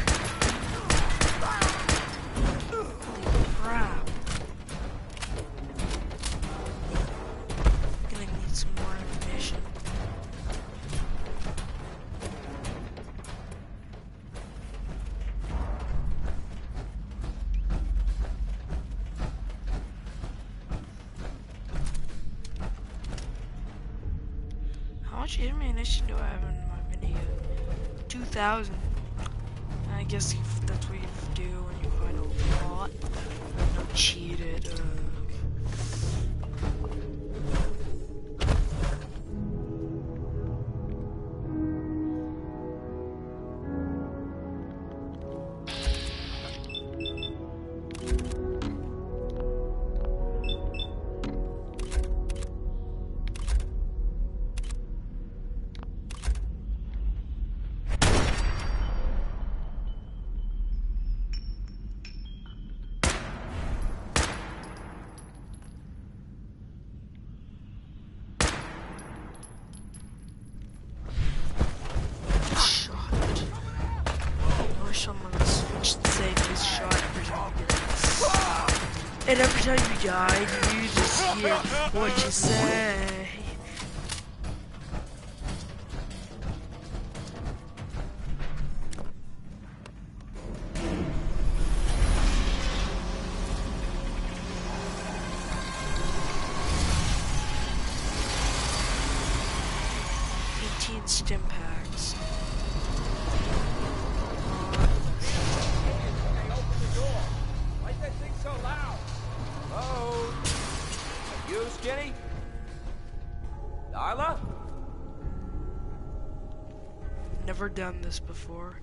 Holy crap. Gonna need some more ammunition. How much ammunition do I have in my mini? 2,000. I guess if that's what you do when you find a lot. Not cheated. And every time you die, you just hear what you say. Stim packs. Why is that thing so loud? Oh, you, Skinny? Darla? Never done this before.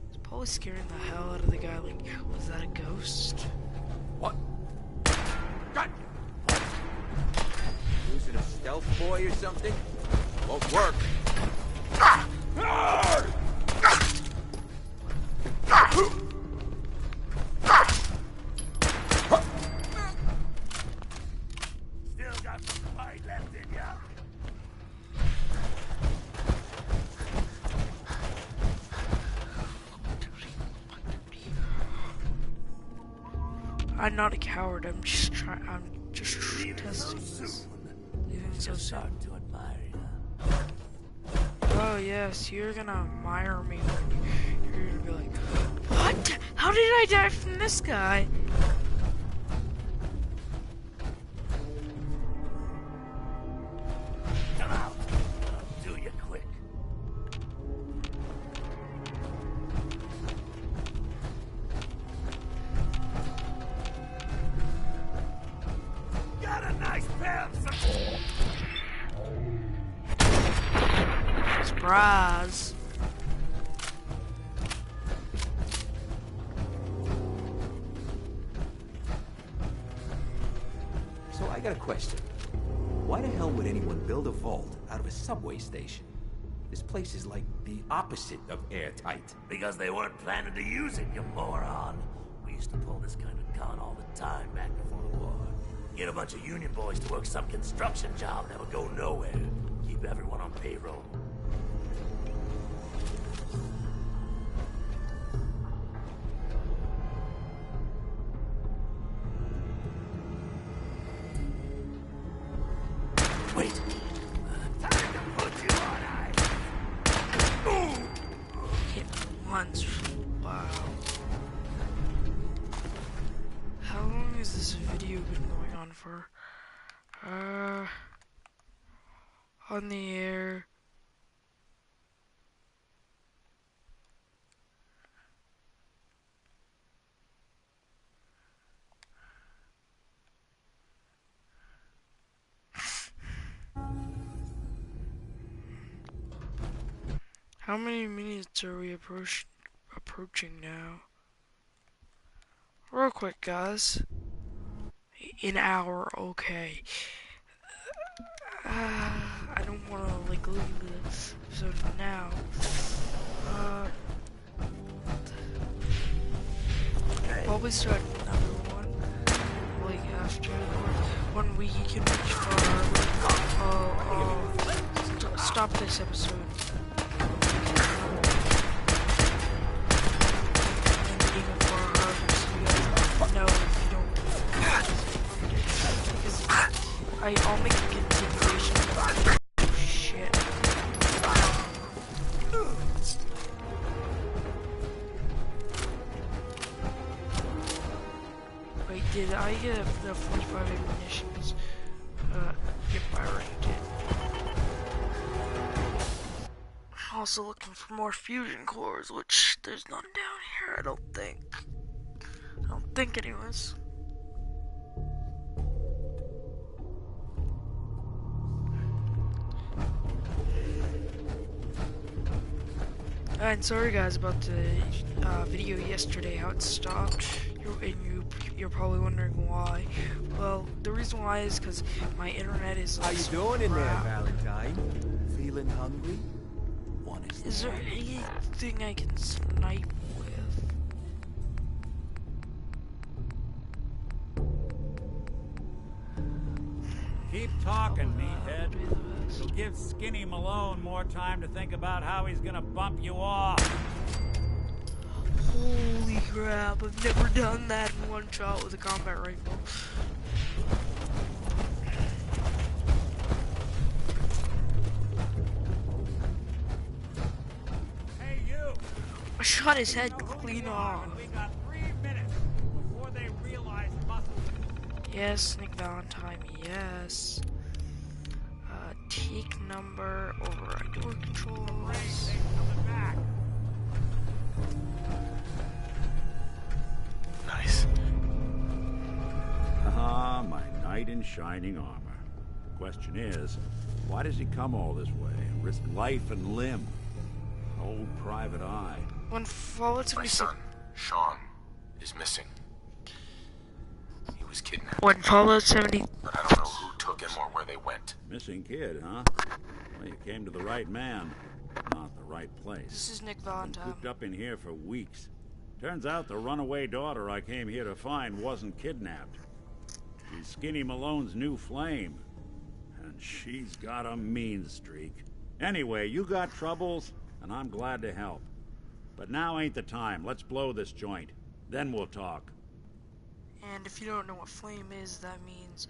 It's probably scaring the hell out of the guy. Like, was that a ghost? What? God! Using a stealth boy or something? Won't work. Still got some fight left in ya. I'm not a coward. I'm just trying. I'm just testing this. Leaving so soon. To admire ya. Oh yes, you're gonna admire me when you're gonna be like, what? How did I die from this guy? Come out. I'll do you quick. Got a nice pair of Surprise. So I got a question. Why the hell would anyone build a vault out of a subway station? This place is like the opposite of airtight. Because they weren't planning to use it, you moron. We used to pull this kind of con all the time back before the war. Get a bunch of union boys to work some construction job that would go nowhere. Keep everyone on payroll. Wait. Time to put you on ice. Hit once. Wow. How long has this video been going on for? On the air. How many minutes are we approaching now? Real quick, guys. An hour, okay. I don't want to like leave this episode now. Probably start another one like after 1 week. You can reach for stop this episode. No, if you don't. Because I'll make a continuation. Shit. Wait, did I get the 45 ammunitions? Yep, I already did. Also looking for more fusion cores, which there's none down here, I don't think. I don't think anyways. And sorry guys about the video yesterday, how it stopped. You're probably wondering why. Well, the reason why is because my internet is like, how you doing in there, Valentine? Feeling hungry? Is there anything I can snipe with? Keep talking, meathead. It'll give Skinny Malone more time to think about how he's gonna bump you off. Holy crap, I've never done that in one shot with a combat rifle. Hey, you! I shot his head clean off. We got 3 minutes before they realize muscle. Yes, Nick Valentine, yes. Take number, override door controls. Nice. Ah, my knight in shining armor. The question is, why does he come all this way and risk life and limb? Old Private Eye. When Fallout 76... My son, Sean, is missing. He was kidnapped. When Fallout 70... But I don't know who took him or where they went. Missing kid, huh? Well, you came to the right man, not the right place. This is Nick Been Valentine. cooped up in here for weeks. Turns out the runaway daughter I came here to find wasn't kidnapped. She's Skinny Malone's new flame. And she's got a mean streak. Anyway, you got troubles, and I'm glad to help. But now ain't the time. Let's blow this joint. Then we'll talk. And if you don't know what flame is, that means,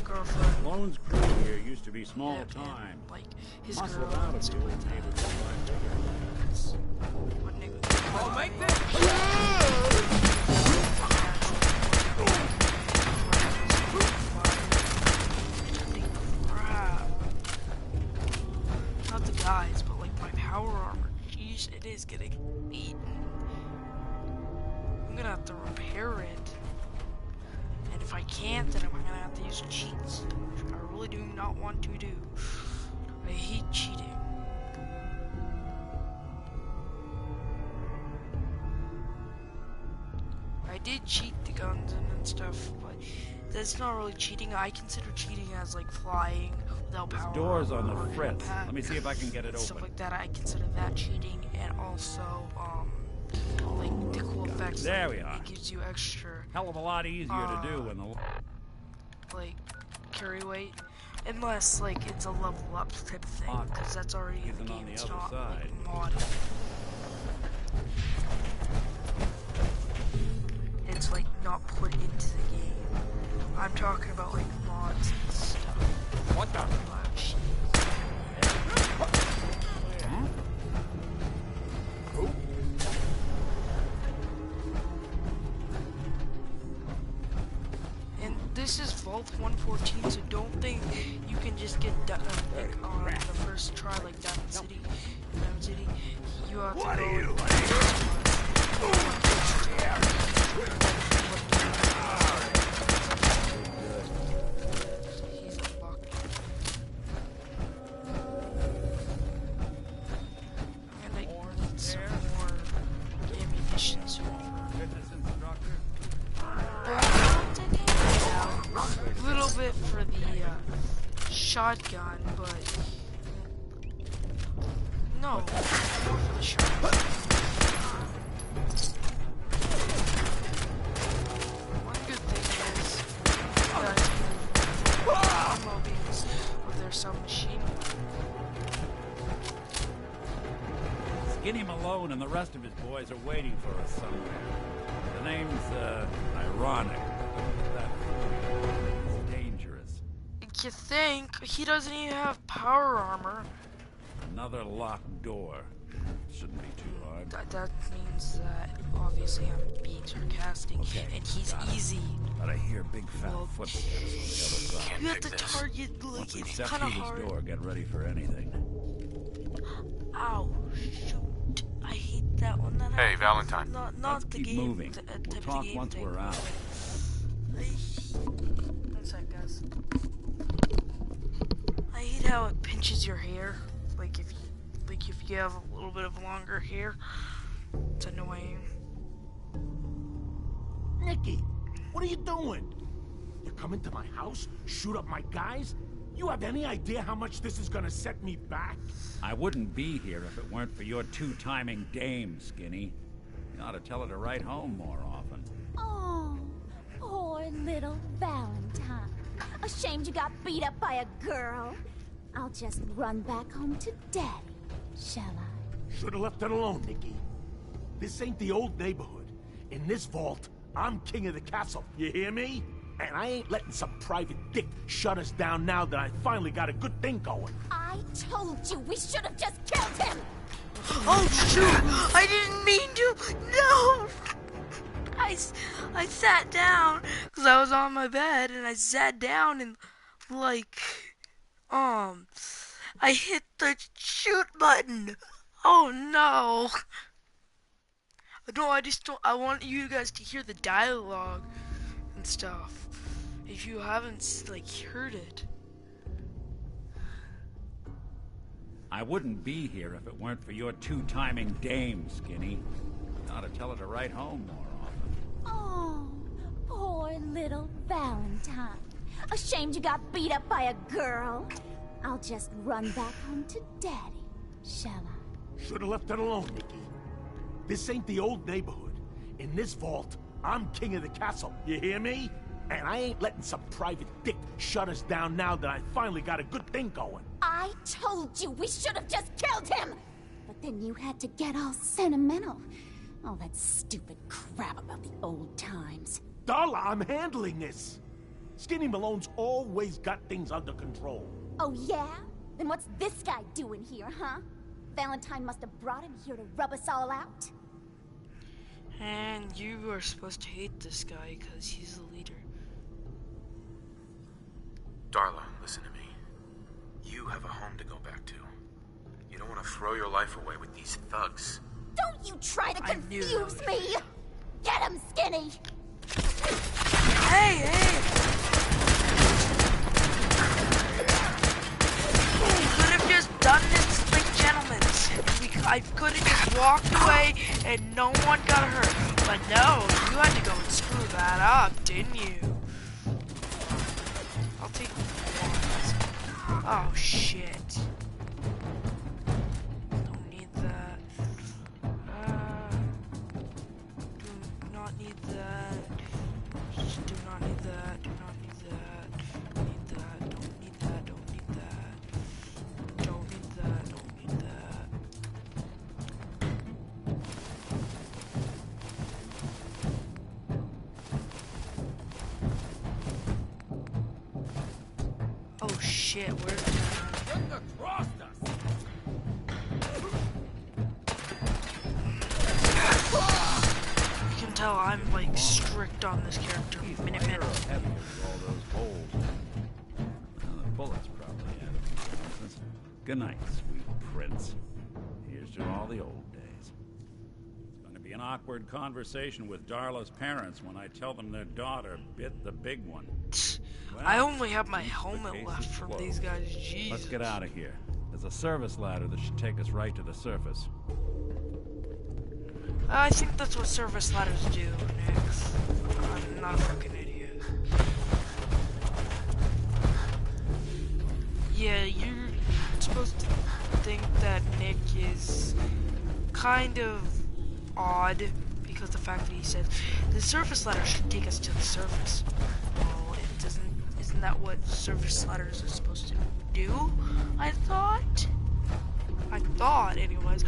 girlfriend. Malone's crew here used to be small time. Like, his Muscle girl out and of stuff you like and that. able to find bigger. That's what Nick... I'll make this! Crap. Not the guys, but like my power armor. Jeez, it is getting beaten. I'm gonna have to repair it. And if I can't, then I'm gonna have to use cheats, which I really do not want to do. I hate cheating. I did cheat the guns and stuff, but that's not really cheating. I consider cheating as like flying without power. This door's on the or fritz. jetpack, Let me see if I can get it stuff open. like that. I consider that cheating, and also like the cool effects. There like, we are. It gives you extra. Hell of a lot easier to do when the... Like carry weight, unless like it's a level up type of thing, because that's already in the Isn't game. on the It's other not side. like modded. It's like not put into the game. I'm talking about like mods and stuff. What the? And this is Vault 114, so don't think you can just get like, on the first try like Diamond City. Diamond City, you have to go. He's unlocked. I'm gonna need some more ammunition soon. A little bit for the shotgun, but no, more for the shotgun. One good thing is that ammo beams with their submachine. Skinny Malone and the rest of his boys are waiting for us somewhere. The name's, ironic. That's dangerous. You think? He doesn't even have power armor. Another locked door. Shouldn't be too hard. That means that obviously I'm being sarcastic, Okay, and he's got it. easy. But I hear big fat footsteps on the other side. You have to target Once like we it's step kind through of this hard. door, get ready for anything. Ow! Shoot! I hate that one. That Hey, happens. Valentine. Not Let's the keep game. moving. Type We'll of talk game once thing. we're out. One sec, guys. I hate how it pinches your hair. Like if you have a little bit of longer hair, it's annoying. Nicky, what are you doing? You come into my house, shoot up my guys? You have any idea how much this is gonna set me back? I wouldn't be here if it weren't for your two-timing dame, Skinny. You ought to tell her to write home more often. Oh, poor little Valentine. Ashamed you got beat up by a girl. I'll just run back home to Daddy, shall I? Should've left it alone, Nicky. This ain't the old neighborhood. In this vault, I'm king of the castle. You hear me? And I ain't letting some private dick shut us down now that I finally got a good thing going. I told you we should have just killed him! Oh shoot! I didn't mean to! No! I sat down because I was on my bed and I sat down and like I hit the shoot button. Oh no! No, I just don't. I want you guys to hear the dialogue and stuff. If you haven't like heard it. I wouldn't be here if it weren't for your two-timing dame, Skinny. You ought to tell her to write home more often. Oh, poor little Valentine. Ashamed you got beat up by a girl? I'll just run back home to Daddy, shall I? Should've left it alone, Nikki. This ain't the old neighborhood. In this vault, I'm king of the castle. You hear me? And I ain't letting some private dick shut us down now that I finally got a good thing going. I told you we should have just killed him! But then you had to get all sentimental. All that stupid crap about the old times. Darla, I'm handling this. Skinny Malone's always got things under control. Oh yeah? Then what's this guy doing here, huh? Valentine must have brought him here to rub us all out. And you are supposed to hate this guy because he's the leader. Darla, listen to me. You have a home to go back to. You don't want to throw your life away with these thugs. Don't you try to confuse me! Get him, Skinny! Hey, hey! You could have just done this like gentlemen. I could have just walked away and no one got hurt. But no, you had to go and screw that up, didn't you? I'll take one. Oh shit. Don't need that. Do not need that. Just do not need that. Do not need that. Need that. Don't need that. Don't need that. Don't need that. Don't need that. Oh shit, where's that? You can tell I'm like strict on this character. Minutemen. Heavy with all those holes. Well, the bullets probably had it. Good night, sweet prince. Here's to all the old days. It's going to be an awkward conversation with Darla's parents when I tell them their daughter bit the big one. Well, I only have my helmet left from these guys. Jesus. Let's get out of here. There's a service ladder that should take us right to the surface. I think that's what service ladders do, Nix. I'm not a fucking idiot. Yeah, you're supposed to think that Nick is kind of odd because the fact that he said the surface ladder should take us to the surface. Well, it doesn't. Isn't that what surface ladders are supposed to do? I thought, anyways.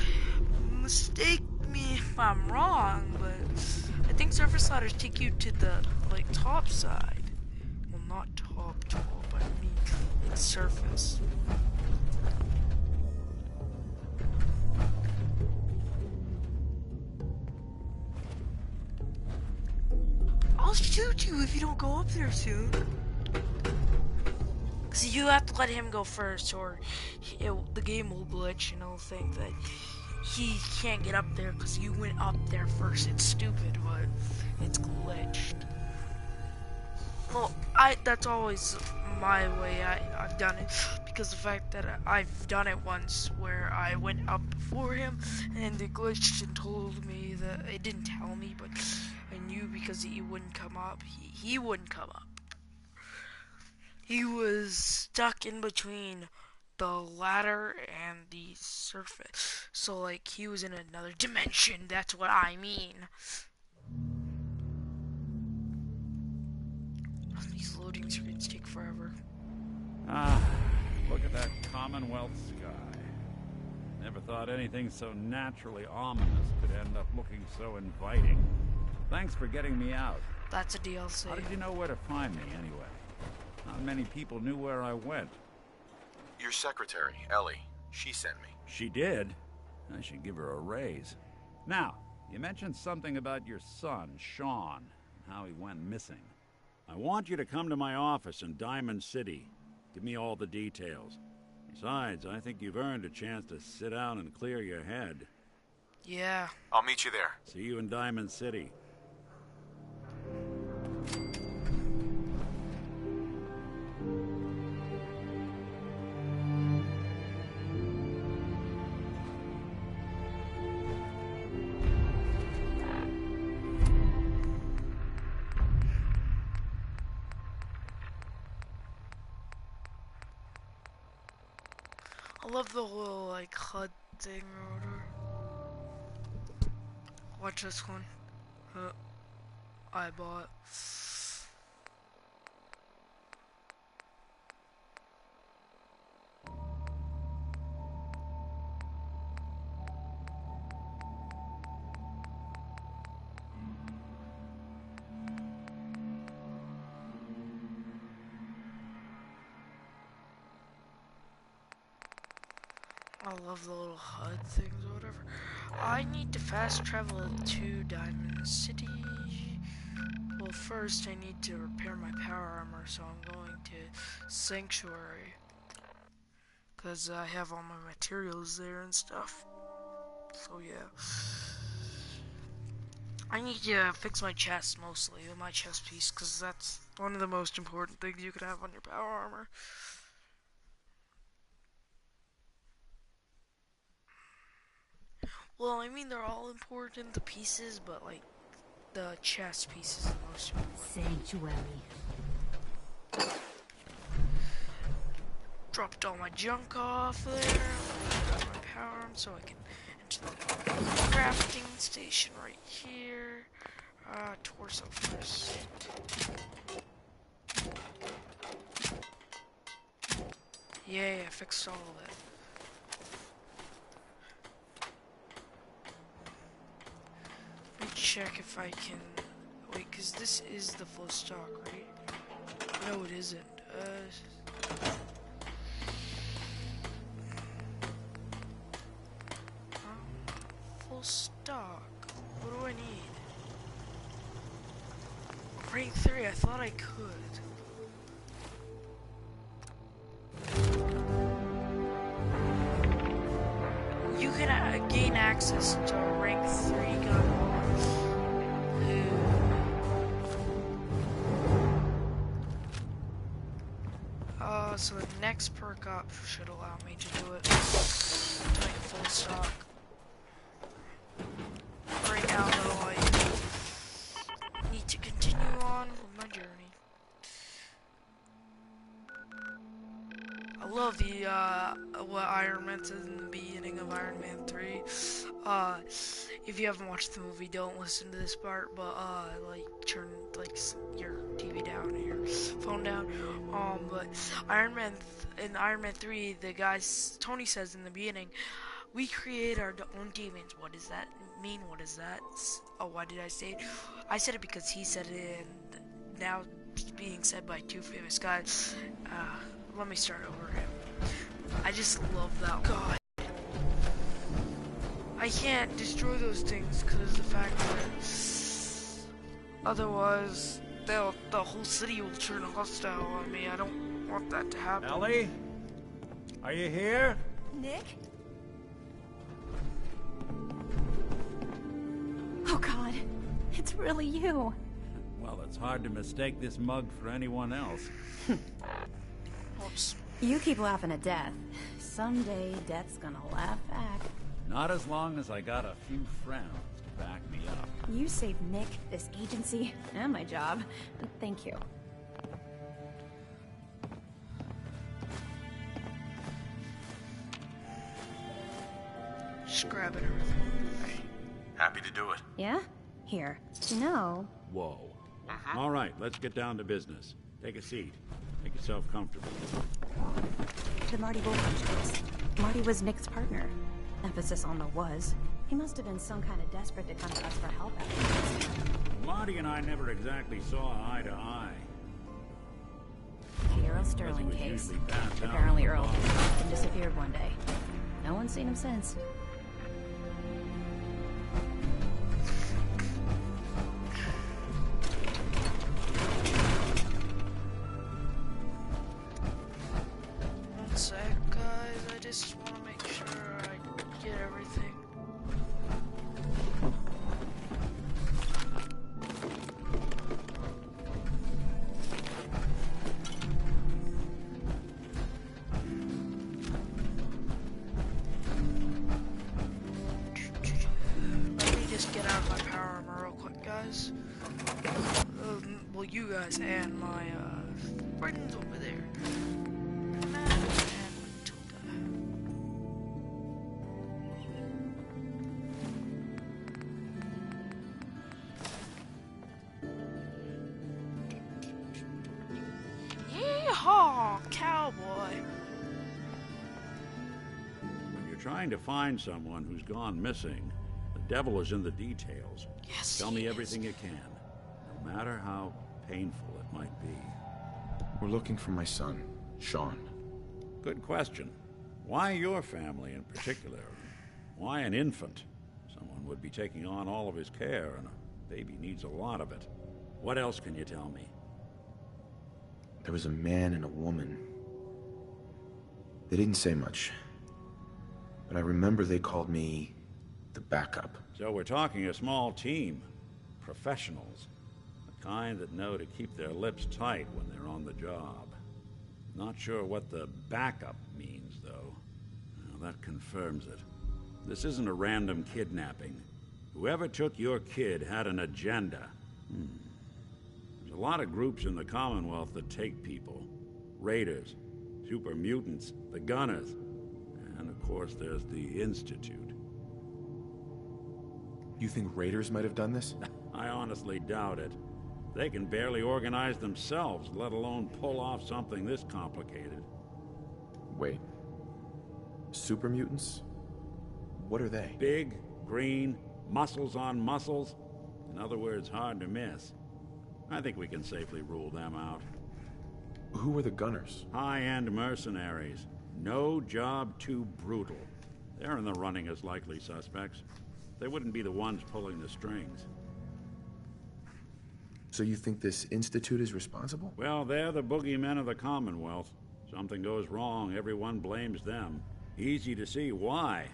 Mistake me if I'm wrong, but I think surface ladders take you to the like top side. Well, not top, I mean it's surface. I'll shoot you if you don't go up there soon. Cause you have to let him go first, or the game will glitch and it'll think that he can't get up there because you went up there first. It's stupid, but it's glitched. Well, that's always my way. I've done it because the fact that I've done it once where I went up before him and it glitched and told me that it didn't tell me, but I knew because he wouldn't come up. He wouldn't come up. He was stuck in between the ladder and the surface. So, like, he was in another dimension. That's what I mean. These loading screens take forever. Ah, look at that Commonwealth sky. Never thought anything so naturally ominous could end up looking so inviting. Thanks for getting me out. That's a DLC. How did you know where to find me, anyway? Not many people knew where I went. Your secretary, Ellie, she sent me. She did? I should give her a raise. Now, you mentioned something about your son, Sean, and how he went missing. I want you to come to my office in Diamond City. Give me all the details. Besides, I think you've earned a chance to sit down and clear your head. Yeah. I'll meet you there. See you in Diamond City. I love the little, like, HUD thing or whatever. Watch this one. I bought. I love the little HUD things or whatever. I need to fast travel to Diamond City. Well, first I need to repair my power armor, so I'm going to Sanctuary. Because I have all my materials there and stuff. So yeah. I need to fix my chest mostly, my chest piece, because that's one of the most important things you could have on your power armor. Well, I mean, they're all important, the pieces, but, like, the chest piece is the most important. Sanctuary. Dropped all my junk off there. Got my power arm so I can enter the crafting station right here. Torso first. Yay, I fixed all of it. Check if I can wait, because this is the full stock, right? No, it isn't. Full stock. What do I need? Rank 3. I thought I could. You can gain access to rank 3 gun. So the next perk up should allow me to do it. To make a full stock. Right now, though, I need to continue on with my journey. I love the what Iron Man says in the beginning of Iron Man 3. If you haven't watched the movie, don't listen to this part, but like turn like your TV down or your phone down. But in Iron Man 3, the guy Tony says in the beginning, we create our own demons. What does that mean? What is that? Oh, why did I say it? I said it because he said it, and now it's being said by two famous guys. Let me start over him. I just love that. God. I can't destroy those things because of the fact that otherwise the whole city will turn hostile on me. I don't want that to happen. Ellie? Are you here? Nick? Oh God, it's really you. Well, it's hard to mistake this mug for anyone else. Oops. You keep laughing at death. Someday, death's gonna laugh back. Not as long as I got a few friends to back me up. You saved Nick, this agency, and my job. Thank you. Just grabbing everything. Happy to do it. Yeah? Here. You know. Whoa. All right, let's get down to business. Take a seat. Make yourself comfortable. To Marty Bullfinch. Marty was Nick's partner. Emphasis on the was. He must have been some kind of desperate to come to us for help after this. Marty and I never exactly saw eye to eye. The Earl Sterling was case. usually passed out Apparently on the Earl bar. dropped and disappeared one day. No one's seen him since. One sec, guys. I just want to make sure I get everything. Let me just get out of my power armor real quick, guys. Well, you guys and my friends over there. Matt and Matilda. Yeehaw, cowboy. When you're trying to find someone who's gone missing, the devil is in the details. Yes, Tell me he everything you can, no matter how painful it might be. We're looking for my son, Sean. Good question. Why your family in particular? Why an infant? Someone would be taking on all of his care, and a baby needs a lot of it. What else can you tell me? There was a man and a woman. They didn't say much, but I remember they called me the backup. So we're talking a small team. Professionals. The kind that know to keep their lips tight when they're on the job. Not sure what the backup means, though. Well, that confirms it. This isn't a random kidnapping. Whoever took your kid had an agenda. There's a lot of groups in the Commonwealth that take people. Raiders, super mutants, the Gunners, and of course there's the Institute. You think raiders might have done this? I honestly doubt it. They can barely organize themselves, let alone pull off something this complicated. Wait. Super mutants? What are they? Big, green, muscles on muscles. In other words, hard to miss. I think we can safely rule them out. Who are the Gunners? High-end mercenaries. No job too brutal. They're in the running as likely suspects. They wouldn't be the ones pulling the strings. So you think this Institute is responsible? Well, they're the boogeymen of the Commonwealth. Something goes wrong, everyone blames them. Easy to see why.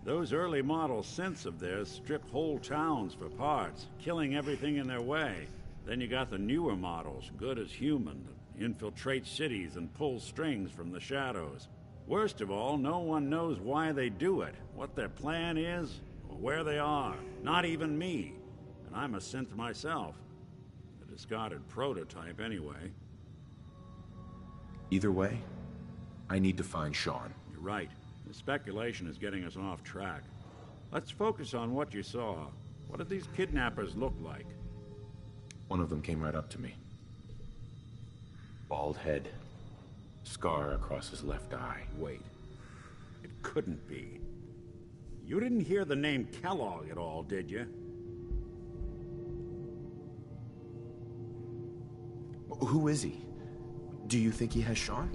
Those early model synths of theirs strip whole towns for parts, killing everything in their way. Then you got the newer models, good as human, that infiltrate cities and pull strings from the shadows. Worst of all, no one knows why they do it, what their plan is, or where they are. Not even me. And I'm a synth myself. A discarded prototype, anyway. Either way, I need to find Sean. You're right. The speculation is getting us off track. Let's focus on what you saw. What did these kidnappers look like? One of them came right up to me. Bald head. Scar across his left eye. Wait. It couldn't be. You didn't hear the name Kellogg at all, did you? Who is he? Do you think he has Sean?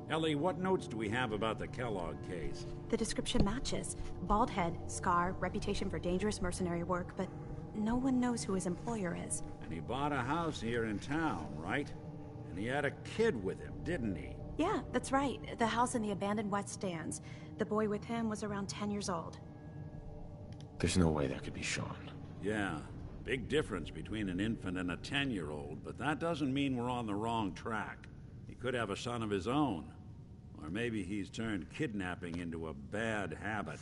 Ellie, what notes do we have about the Kellogg case? The description matches. Bald head, scar, reputation for dangerous mercenary work, but no one knows who his employer is. And he bought a house here in town, right? And he had a kid with him, didn't he? Yeah, that's right. The house in the abandoned West Stands. The boy with him was around 10 years old. There's no way that could be Sean. Yeah. Big difference between an infant and a 10-year-old, but that doesn't mean we're on the wrong track. He could have a son of his own. Or maybe he's turned kidnapping into a bad habit.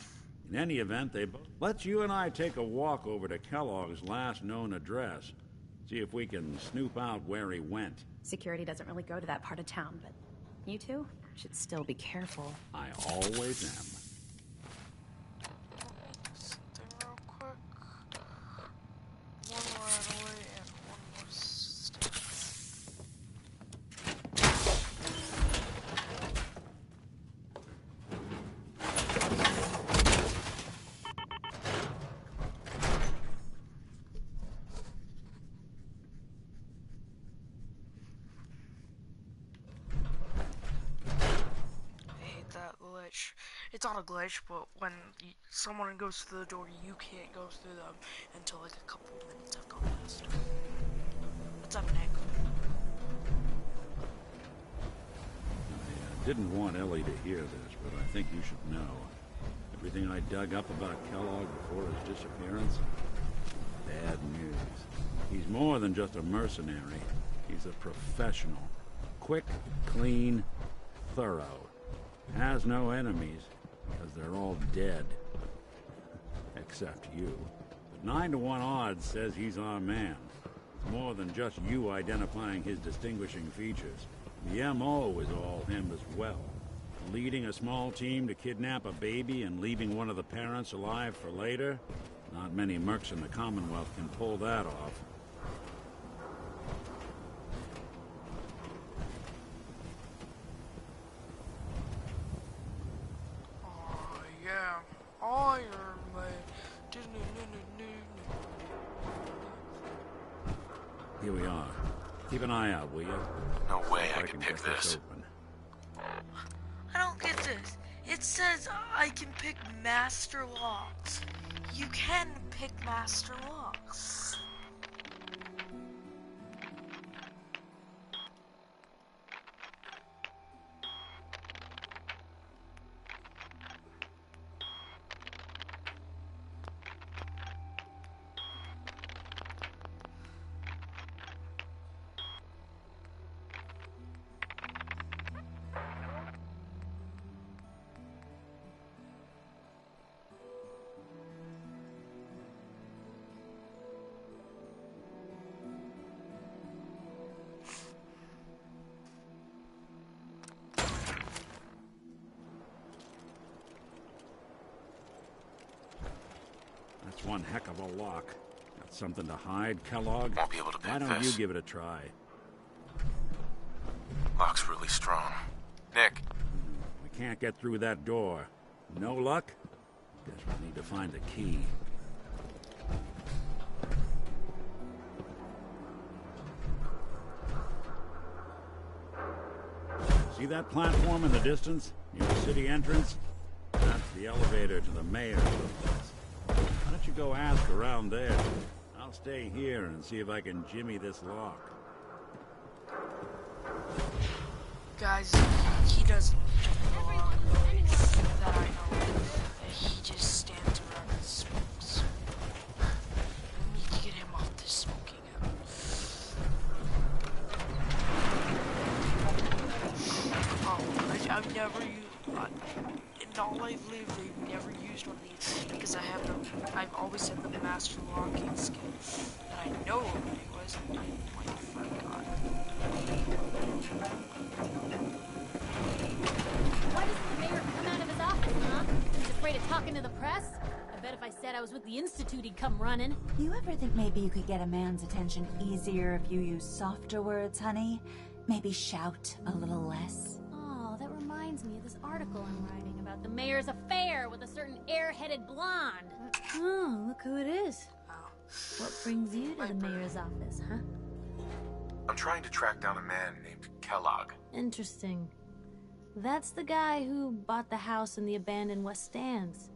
In any event, let's you and I take a walk over to Kellogg's last known address. See if we can snoop out where he went. Security doesn't really go to that part of town, but you two should still be careful. I always am. glitch. It's not a glitch, but when someone goes through the door, you can't go through them until like a couple of minutes have gone past. What's up, Nick? I didn't want Ellie to hear this, but I think you should know. Everything I dug up about Kellogg before his disappearance, bad news. He's more than just a mercenary. He's a professional. Quick, clean, thorough. Has no enemies, because they're all dead. Except you. But 9 to 1 odds says he's our man. It's more than just you identifying his distinguishing features. The MO is all him as well. Leading a small team to kidnap a baby and leaving one of the parents alive for later? Not many mercs in the Commonwealth can pull that off. Oh, yeah. Iron Man. Here we are. Keep an eye out, will you? No way I can pick this. I don't get this. It says I can pick master locks. You can pick master locks. That's one heck of a lock. Got something to hide, Kellogg? Won't be able to pick Why don't this. you give it a try? Lock's really strong. Nick. We can't get through that door. No luck? Guess we'll need to find a key. See that platform in the distance? Near the city entrance? That's the elevator to the mayor's office. Why don't you go ask around there? I'll stay here and see if I can jimmy this lock. Guys, he doesn't jump a lot that I know of. He just stands around and smokes. We need to get him off this smoking out. Oh, I've never used... in all I've lived, I've never used one of these because I've always had the master locking skill. And I know what it was, and I forgot. Why doesn't the mayor come out of his office, huh? He's afraid of talking to the press? I bet if I said I was with the Institute, he'd come running. You ever think maybe you could get a man's attention easier if you use softer words, honey? Maybe shout a little less? Oh, that reminds me of this article I'm writing about the mayor's affair with a certain air-headed blonde. Oh, look who it is. What brings you to the mayor's office, huh? I'm trying to track down a man named Kellogg. Interesting. That's the guy who bought the house in the abandoned West Stands.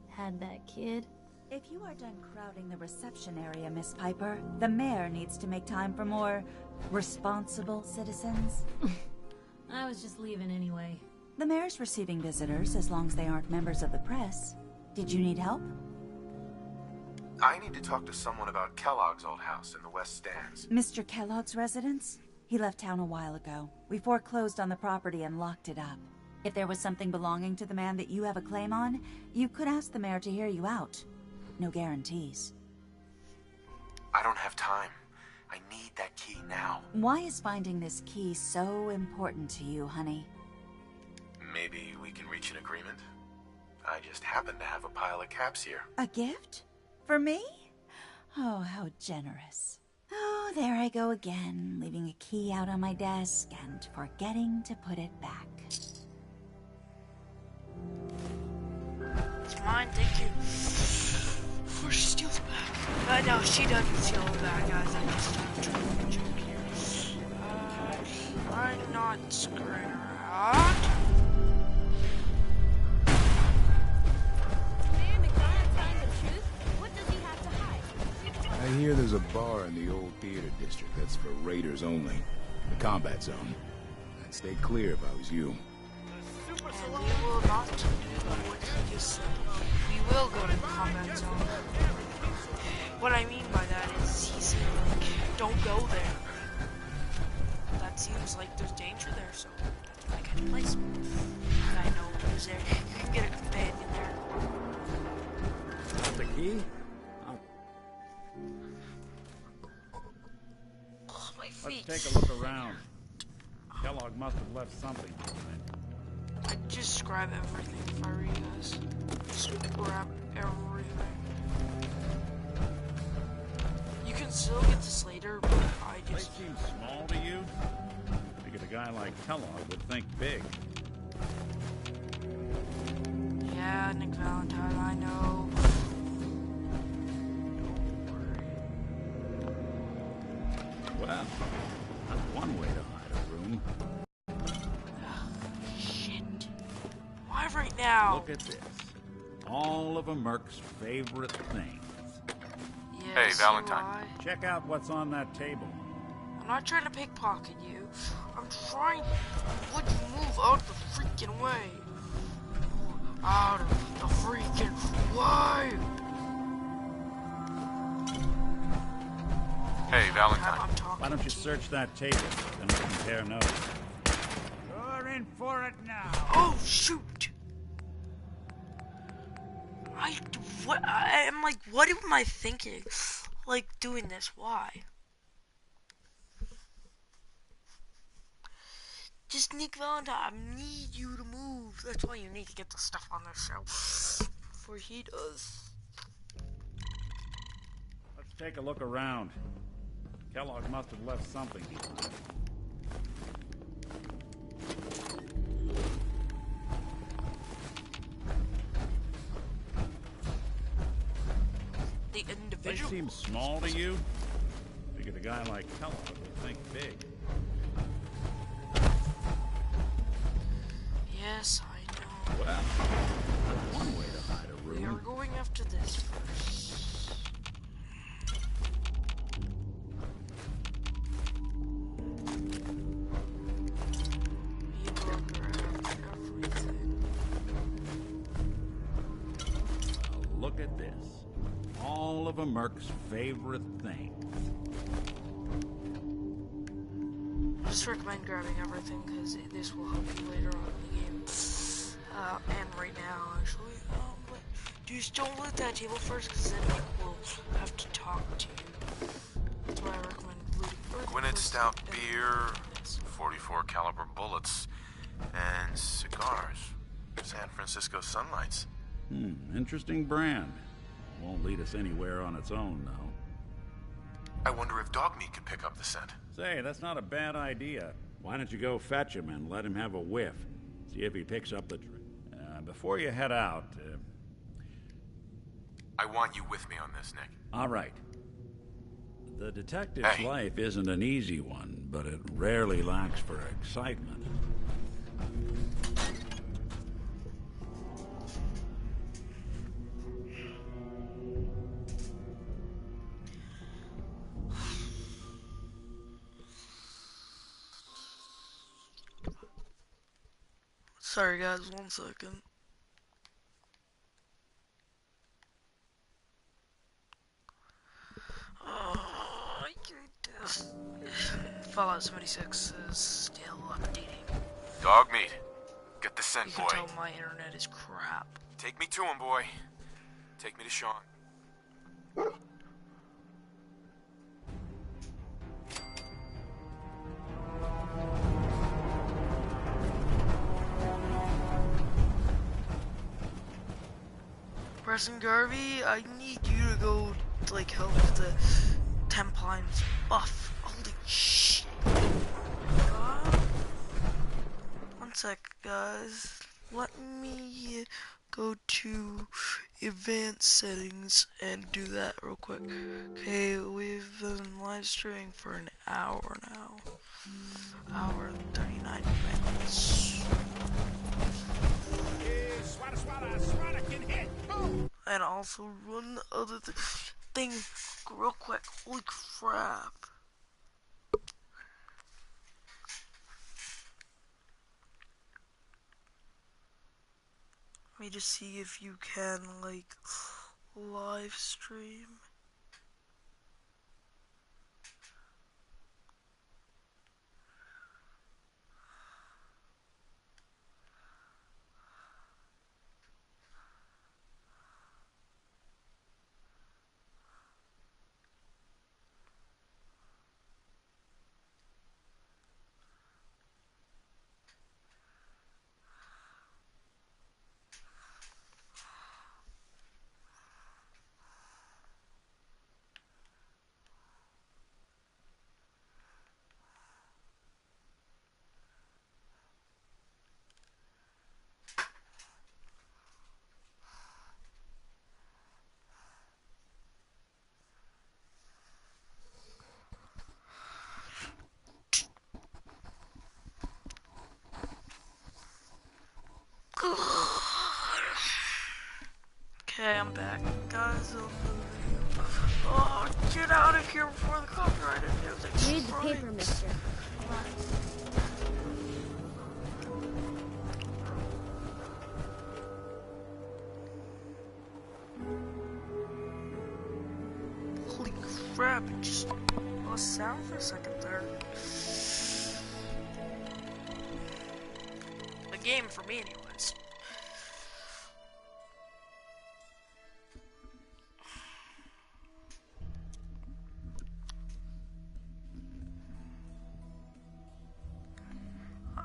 Had that kid. If you are done crowding the reception area, Miss Piper, the mayor needs to make time for more responsible citizens. I was just leaving anyway. The mayor's receiving visitors as long as they aren't members of the press. Did you need help? I need to talk to someone about Kellogg's old house in the West Stands. Mr. Kellogg's residence? He left town a while ago. We foreclosed on the property and locked it up. If there was something belonging to the man that you have a claim on, you could ask the mayor to hear you out. No guarantees. I don't have time. I need that key now. Why is finding this key so important to you, honey? Maybe we can reach an agreement? I just happen to have a pile of caps here. A gift? For me? Oh, how generous. Oh, there I go again, leaving a key out on my desk and forgetting to put it back. It's mine, thank you. Before she steals it back. No, she doesn't steal it back, guys. I just have a joke here. I'm not screwing around. bar in the old theater district that's for raiders only. The combat zone. I'd stay clear if I was you. And we will not do what he just said. We will go to the combat zone. What I mean by that is he said, like, don't go there. That seems like there's danger there, so that's my kind of place. And I know who's there. You can get a companion there. Got the key? Oh, my feet. Let's take a look around. Kellogg must have left something behind. I'd just grab everything if I were you guys. Just grab everything. You can still get this later, but I just... They seem small to you? Figured a guy like Kellogg would think big. Yeah, Nick Valentine, I know. Well, that's one way to hide a room. Shit. Why right now? Look at this. All of a Merc's favorite things. Yes, hey, Valentine. Check out what's on that table. I'm not trying to pickpocket you. I'm trying to would you move out of the freaking way. Out of the freaking way. Hey, Valentine. I'm talking. Why don't you search that table, then we compare notes. You're in for it now. Oh shoot! I'm like, what am I thinking? Like doing this? Why? Just Nick Valentine, I need you to move. That's why you need to get the stuff on the shelf before he does. Let's take a look around. Kellogg must have left something behind. The They individual. seem small to you? Figured a guy like Kellogg would think big. Yes, I know. Well, that's one way to hide a We are room. going after this first. We will grab everything. Well, look at this. All of a Merc's favorite things. I just recommend grabbing everything because this will help you later on in the game. And right now, actually. But just don't loot that table first because then Nick will have to talk to you. That's why I recommend looting first. Gwinnett Stout beer, 44 caliber bullets, and cigars. San Francisco Sunlights. Interesting brand. Won't lead us anywhere on its own, though. I wonder if Dogmeat could pick up the scent. Say, that's not a bad idea. Why don't you go fetch him and let him have a whiff? See if he picks up the drink. Before you head out... I want you with me on this, Nick. All right. The detective's life isn't an easy one, but it rarely lacks for excitement. Sorry guys, 1 second. Oh, I can do this. Fallout 76 is still updating. Dogmeat, get the scent, You can boy. tell my internet is crap. Take me to him, boy. Take me to Sean. Preston Garvey, I need you to go, like, help the Templines buff. Holy shit. 1 sec, guys. Let me go to advanced settings and do that real quick. Okay, we've been live streaming for an hour now. Hour and 39 minutes. And also run the other thing real quick. Holy crap. Let me just see if you can, like, live stream. Okay, I'm back, guys. Oh, get out of here before the copyrighted music. Read the paper, mister. Holy crap, it just lost sound for a second there. The game for me, anyways.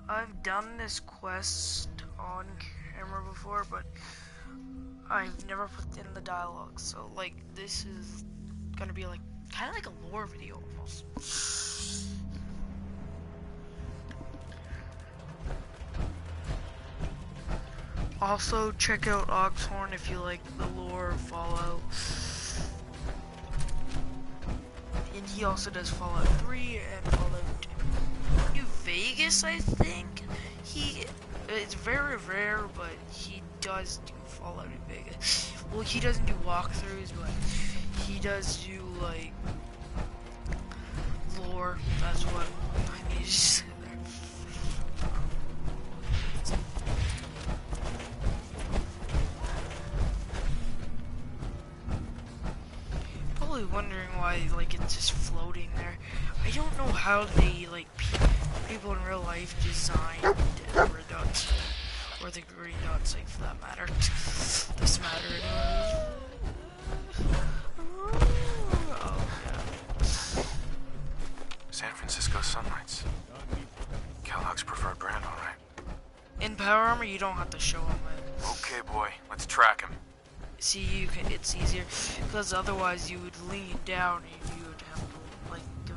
I've done this quest on camera before, but I've never put in the dialogue, so like this is gonna be like kind of like a lore video almost. Also check out Oxhorn if you like the lore of Fallout. And he also does Fallout 3 and Fallout New Vegas, I think. It's very rare, but he does do Fallout in Vegas. Well, he doesn't do walkthroughs, but he does do like lore. That's what I need to say there. Probably wondering why like it's just floating there. I don't know how they like people in real life designed red dots, or the green dots, like for that matter. This matter anyways. Oh yeah. San Francisco Sunlights. Kellogg's preferred brand, all right. In Power Armor, you don't have to show him it. Okay, boy, let's track him. See, you can. It's easier because otherwise you would lean down and you would have to like go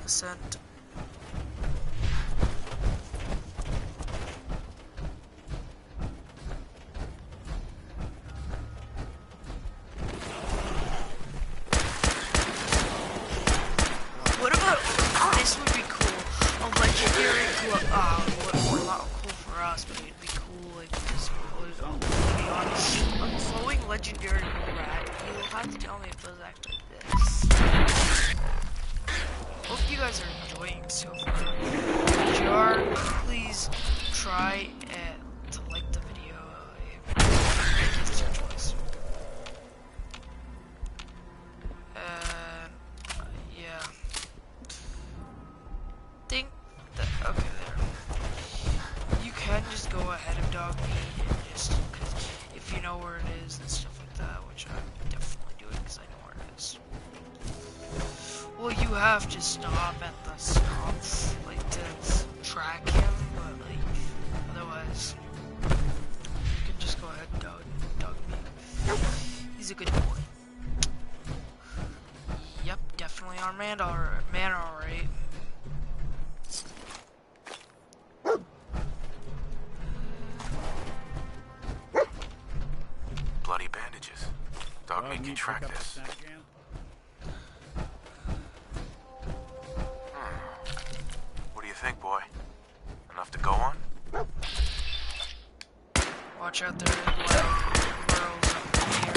ascend. What about this would be cool? A legendary well, not cool for us, but it'd be cool like this. To be honest, a glowing legendary rat. You will have to tell me if those act like this. Hope you guys are enjoying so far. If you are, please try to like the video. It's your choice. Yeah. Think that, okay, there. You can just go ahead of Dog Meat and just, cause if you know where it is and stuff like that, which I'm definitely doing because I know where it is. Well, you have to stop at the stop, like to track him, but like, otherwise, you can just go ahead and Dog Meat. He's a good boy. Yep, definitely on man alright. Bloody bandages. Dog Meat can track this. What do you think, boy? Enough to go on? Watch out there, wild girls up here.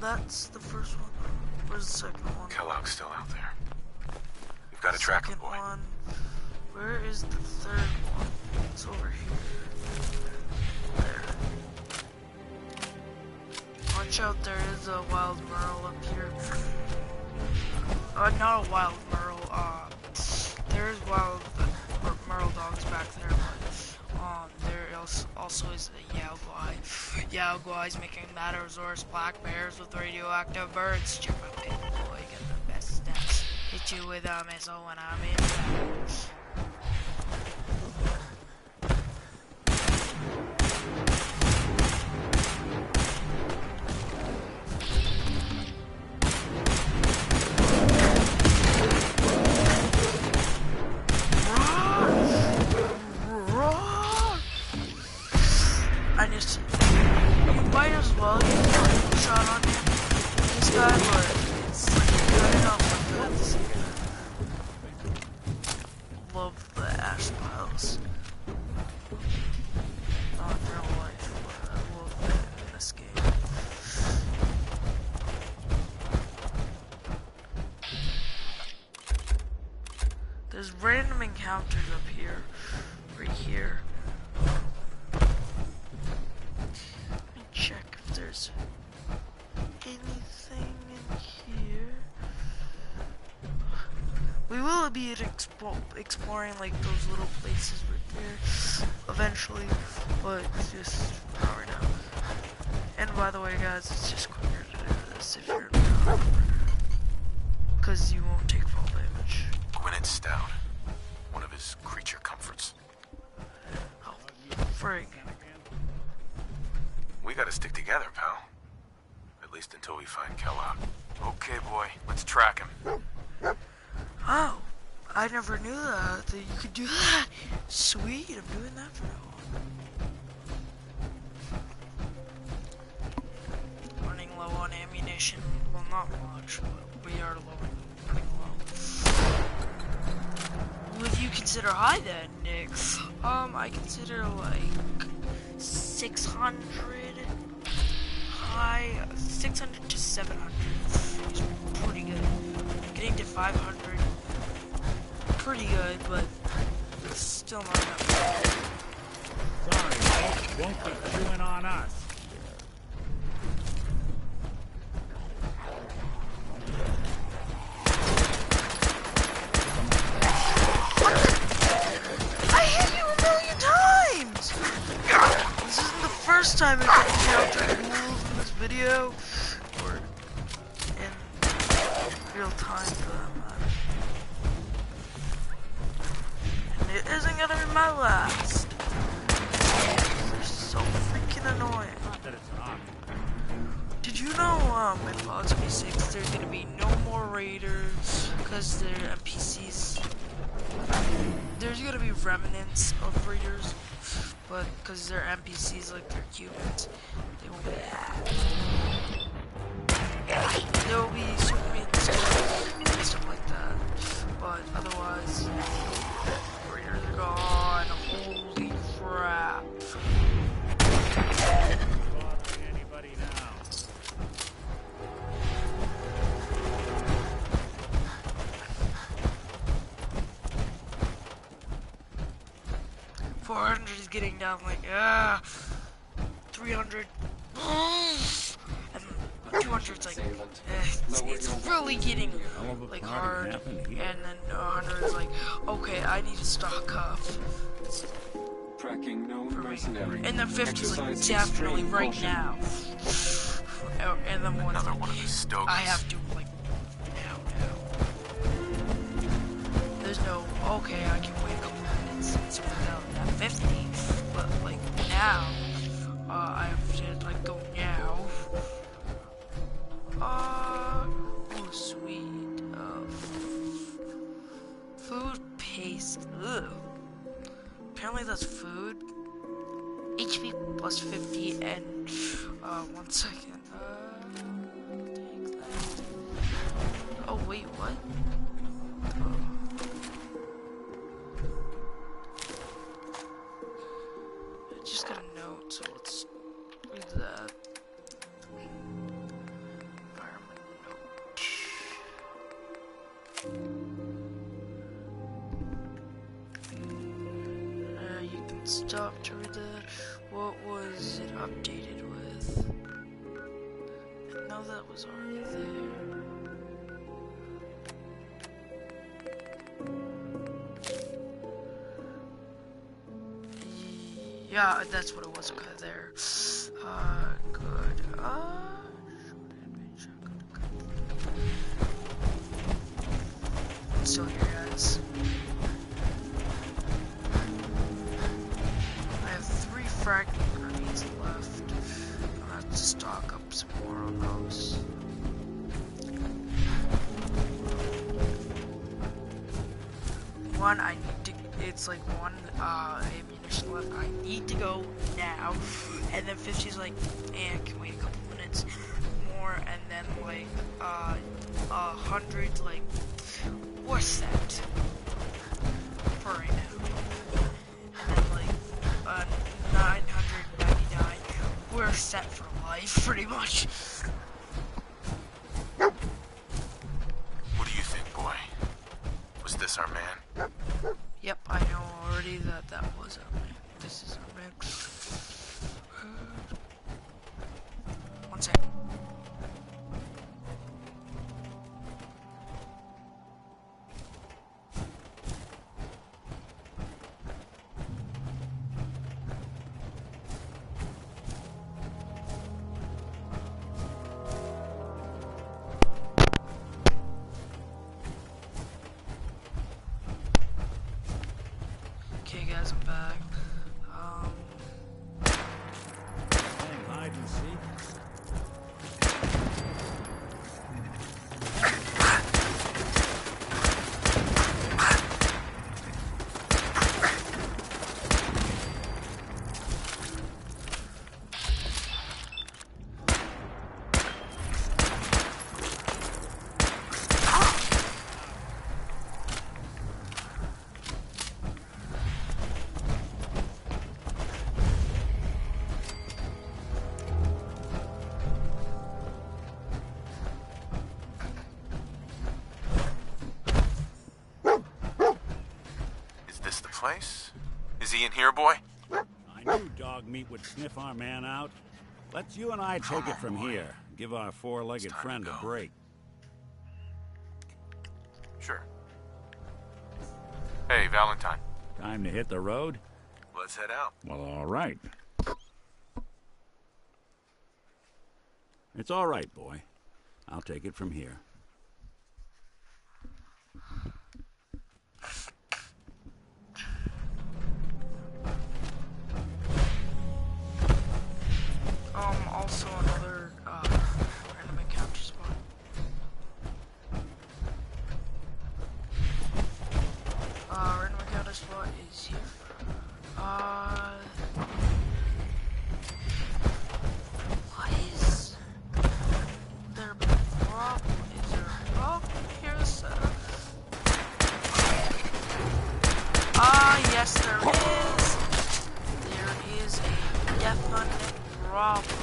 that's the first one. Where's the second one? Kellogg's still out there. We've got to track him, boy. One. Where is the third one? It's over here. There. Watch out, there is a wild Merle up here. Not a wild Merle, there's wild Merle dogs back there, but, there also is a Yao Guai. Yao Guai's making Matasaurus black bears with radioactive birds. Check my pit boy, get the best stats. Hit you with a missile when I'm in battle. You might as well get a shot on him. This guy, but it's like cutting off like this. Love the ash piles. Not in real life, but I love that in this game. There's random encounters up here, right here. Check if there's anything in here. We will be exploring like those little places right there eventually, but just not right now. And by the way, guys, it's just quicker to do this if you're not, because you won't take fall damage. Gwyneth's down. One of his creature comforts. Oh, frig. We gotta stick together, pal. At least until we find Kellogg. Okay, boy, let's track him. Oh, I never knew that you could do that. Sweet, I'm doing that for now. Running low on ammunition. Well, not much, but we are pretty low. What do you consider high then, Nick? I consider like 600 high, 600 to 700 is pretty good. Getting to 500, pretty good, but still not that bad. Sorry, folks, won't be chewing on us. I hit you a million times! This isn't the first time I've encountered wolves in this video, or in real time for that matter. And it isn't gonna be my last. They're so freaking annoying. Not that it's not. Did you know in Fallout 76 there's gonna be no more raiders because they're NPCs? There's gonna be remnants of raiders, but because they're NPCs like they're humans, they won't be. There will be supermutants and stuff like that, but otherwise, raiders are gone. Holy crap! Bothering anybody now? 400 is getting down like 300, and 200's like it's really getting like hard, and then 100 is like okay, I need to stock up. Tracking known mercenary. And then 50 is like definitely right now. And then Another one of his stogies. I have to like now. There's no okay, I can wait a couple minutes and without that 50, but like now, I have to like go now. Oh sweet. Food paste. Ugh. Apparently that's food. HP plus 50 and 1 second. Take that. Oh wait, what? I just got a note, so let's read that. You can stop to read that. What was it updated with? No, that was already there. Yeah, that's what it was. Okay, there. Good. Still here, guys. I have 3 fragment grenades left. I'll have to stock up some more on those. One, I need to. It's like 1 ammunition left. I need to go now. And then 50's like, and can wait a couple minutes more. And then like 100, like, we're set for right now. And then like 999, we're set for life, pretty much. What do you think, boy? Was this our man? Yep, I know already that was our man. This is our man. 1 second. Okay, guys, I'm back. Playing hide and seek. Place? Is he in here, boy? I knew dog meat would sniff our man out. Let's you and I take it from here. Give our 4-legged friend a break. Sure. Hey, Valentine. Time to hit the road? Let's head out. Well, all right. It's all right, boy. I'll take it from here. Also another random encounter spot. Random encounter spot is here. What is there a problem? Is there a problem here, sir? Yes, there is. There is a definite problem.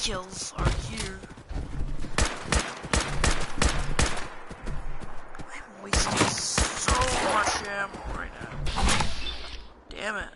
Kills are here. I'm wasting so much ammo right now. Damn it.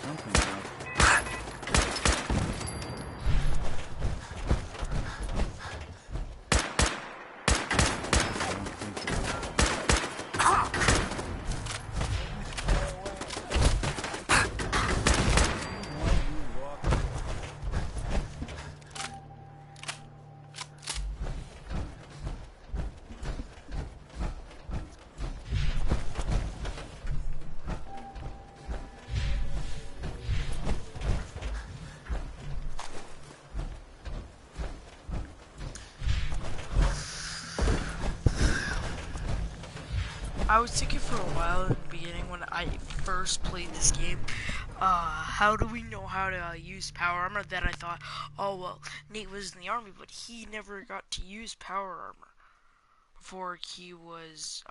Something's out. I was thinking for a while in the beginning when I first played this game, how do we know how to use power armor? Then I thought, oh well, Nate was in the army, but he never got to use power armor before he was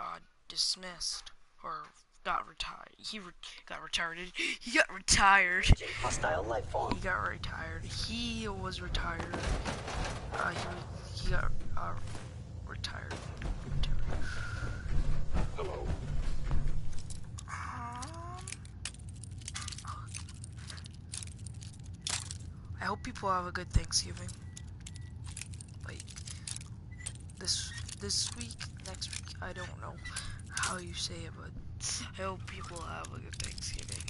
dismissed or got retired. He got retired. He got retired. Hostile life form. He got retired. He was retired. He got retired. Hello. I hope people have a good Thanksgiving. Like this week, next week, I don't know how you say it, but I hope people have a good Thanksgiving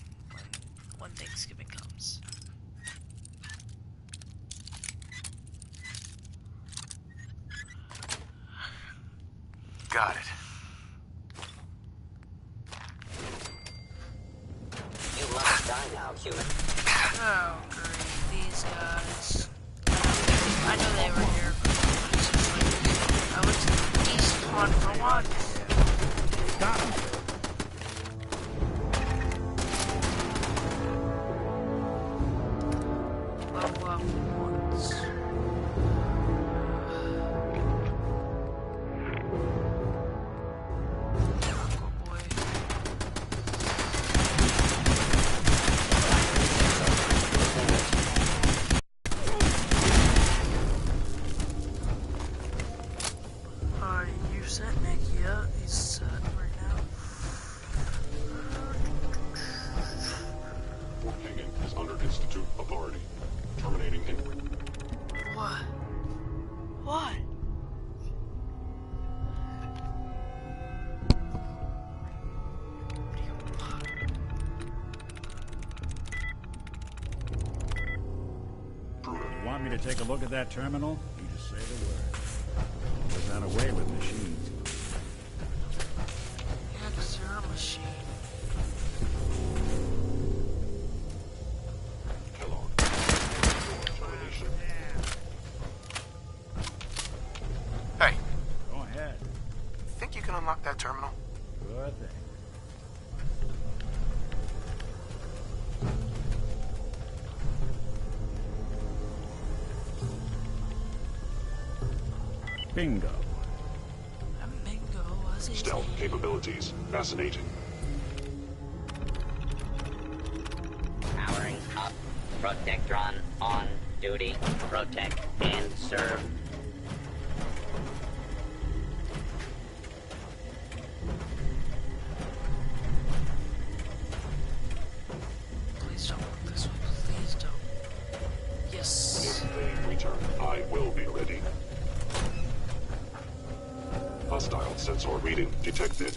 when Thanksgiving comes. Got it. You must die now, human. Oh, great. These guys. I know they were here, but it's just like, I went to the east one for once. Got him. Level up once. You set Nick? Yeah, he's set right now. Fort Hagen is under Institute authority. Terminating inquiry. What? What? You want me to take a look at that terminal? You just say the word. There's that away with machines. Yeah, 'cause you're a machine. Kellogg. Termination. Hey. Go ahead. Think you can unlock that terminal? Good thing. Bingo. A bingo was it? Stealth capabilities. Fascinating. Powering up. Protectron on duty. Protect and serve. Please don't look this way. Please don't. Yes. If they return, I will be ready. Hostile sensor reading detected.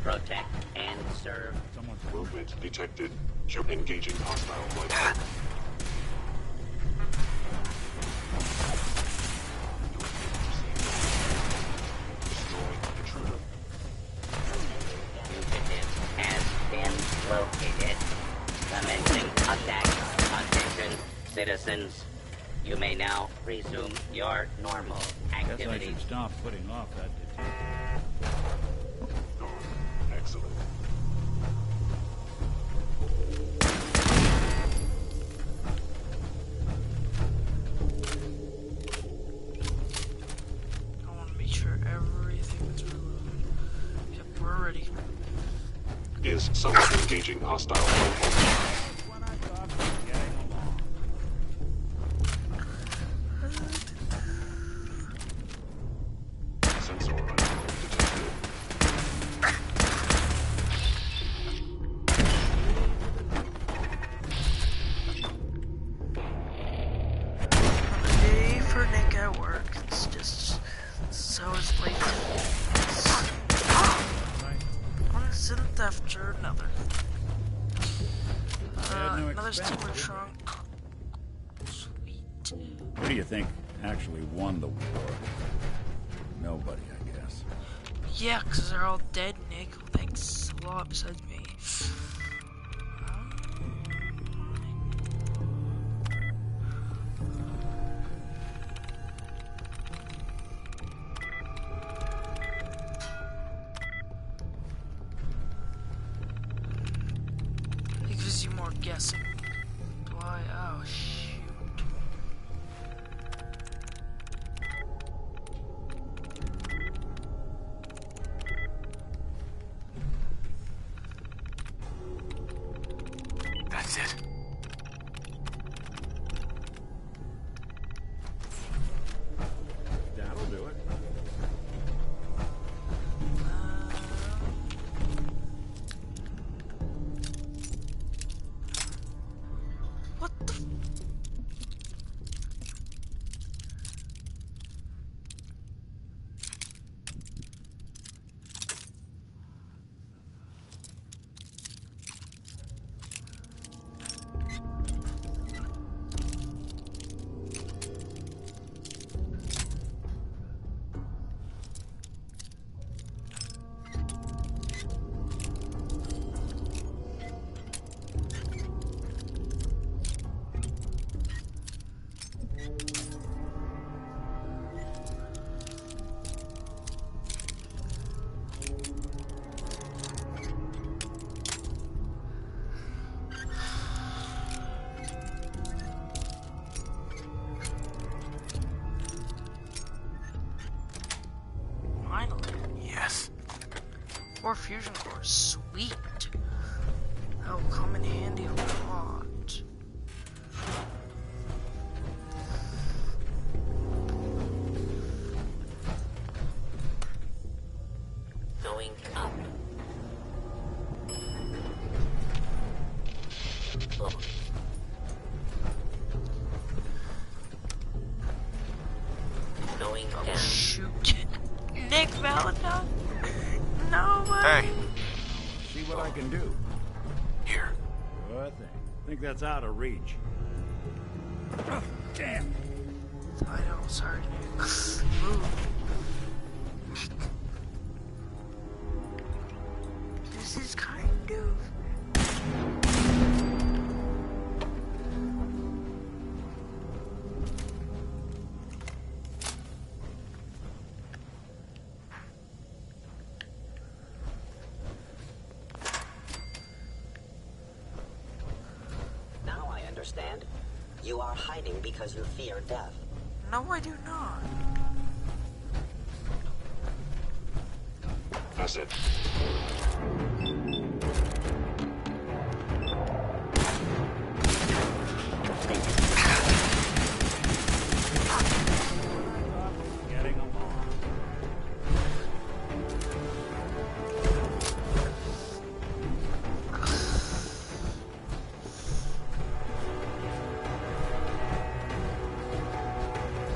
Protect and serve. Movement detected. You're engaging hostile flight. Destroy intruder. Fugitive has been located. Commencing attack. Attention, citizens. You may now resume your normal Guess I activities. should stop putting off that detector. Excellent. I want to make sure everything is reloaded. Yep, we're ready. Is someone engaging hostile flight? Sensor anomaly detected. after another. Another steamer trunk. Sweet. Who do you think actually won the war? Nobody, I guess. Yeah, because they're all dead, Nick. Thanks a lot besides me. It gives you more guessing. Why? Oh, shoot. That's it. That'll do it. What the? Finally. Yes. 4 fusion cores, sweet. That will come in handy a lot. Going up. Oh. Going down. Shoot. Nick Valentine? No way. Hey. See what I can do. Here. Good thing. Think that's out of reach. Oh, damn. I know, sorry, Nick. Move. This is kind of... Now I understand. You are hiding because you fear death. No, I do not. That's it. Getting along.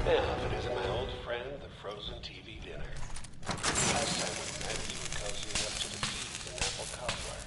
Now, if it isn't my old friend, the frozen TV dinner. Last time we met, you were cozying up to the teeth in apple cobbler.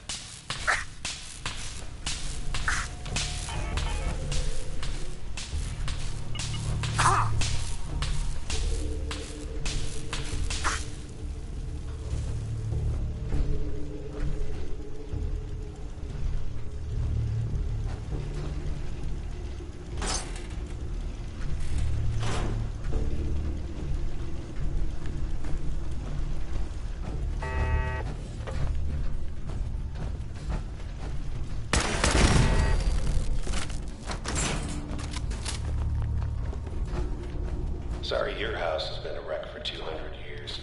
Sorry, your house has been a wreck for 200 years,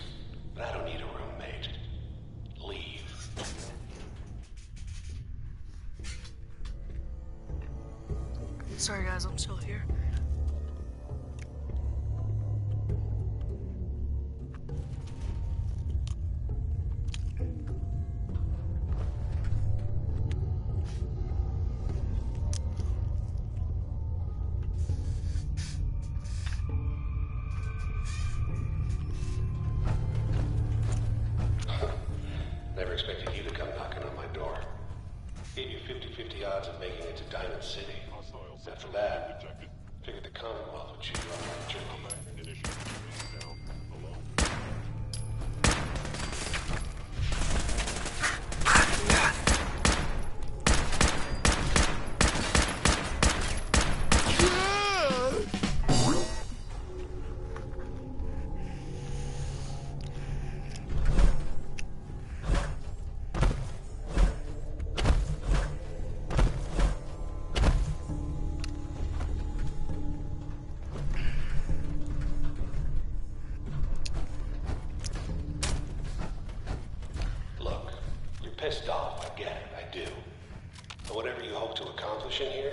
but I don't need a roommate. Leave. Sorry guys, I'm still here. Never expected you to come knocking on my door. the odds of making it to Diamond City? After that, figured the Commonwealth would chew you up like jerky. Pissed off, I get it, I do. But whatever you hope to accomplish in here,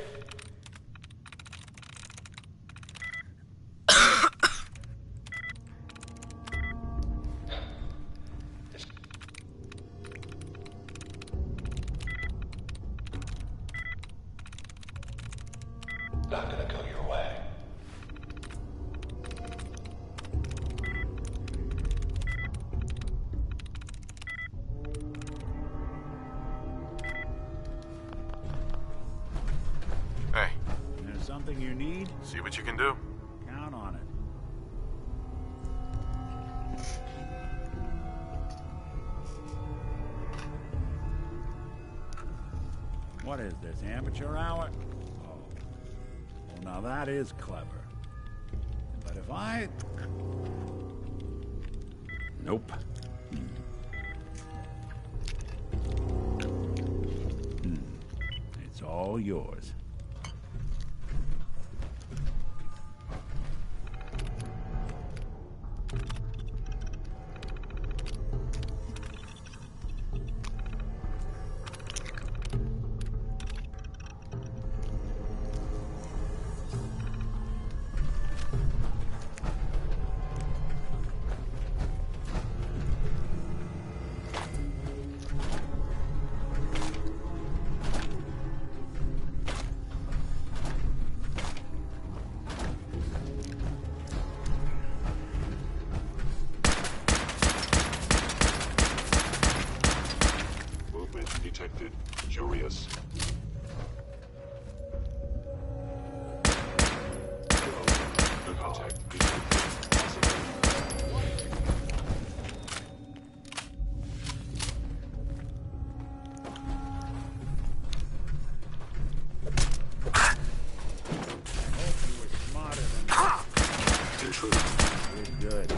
it's not gonna go your way. Something you need? See what you can do. Count on it. What is this, amateur hour? Oh. Well, now that is clever. But if I... Nope. It's all yours. Detected. Curious. No contact. Good.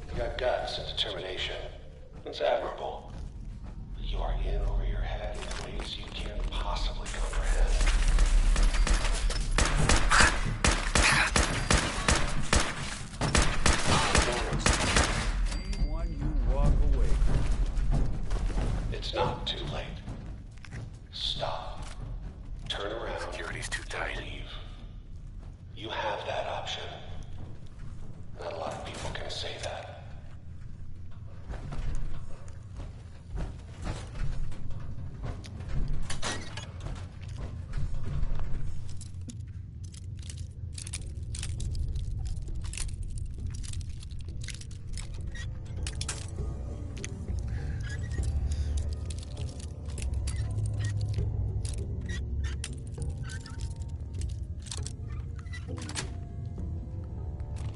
You got guts and determination. It's admirable. You are in over your head in ways you can't possibly comprehend. Anyone you walk away from. It's not too late. Stop. Turn around. Security's too tight. Leave. You have that option. Not a lot of people can say that.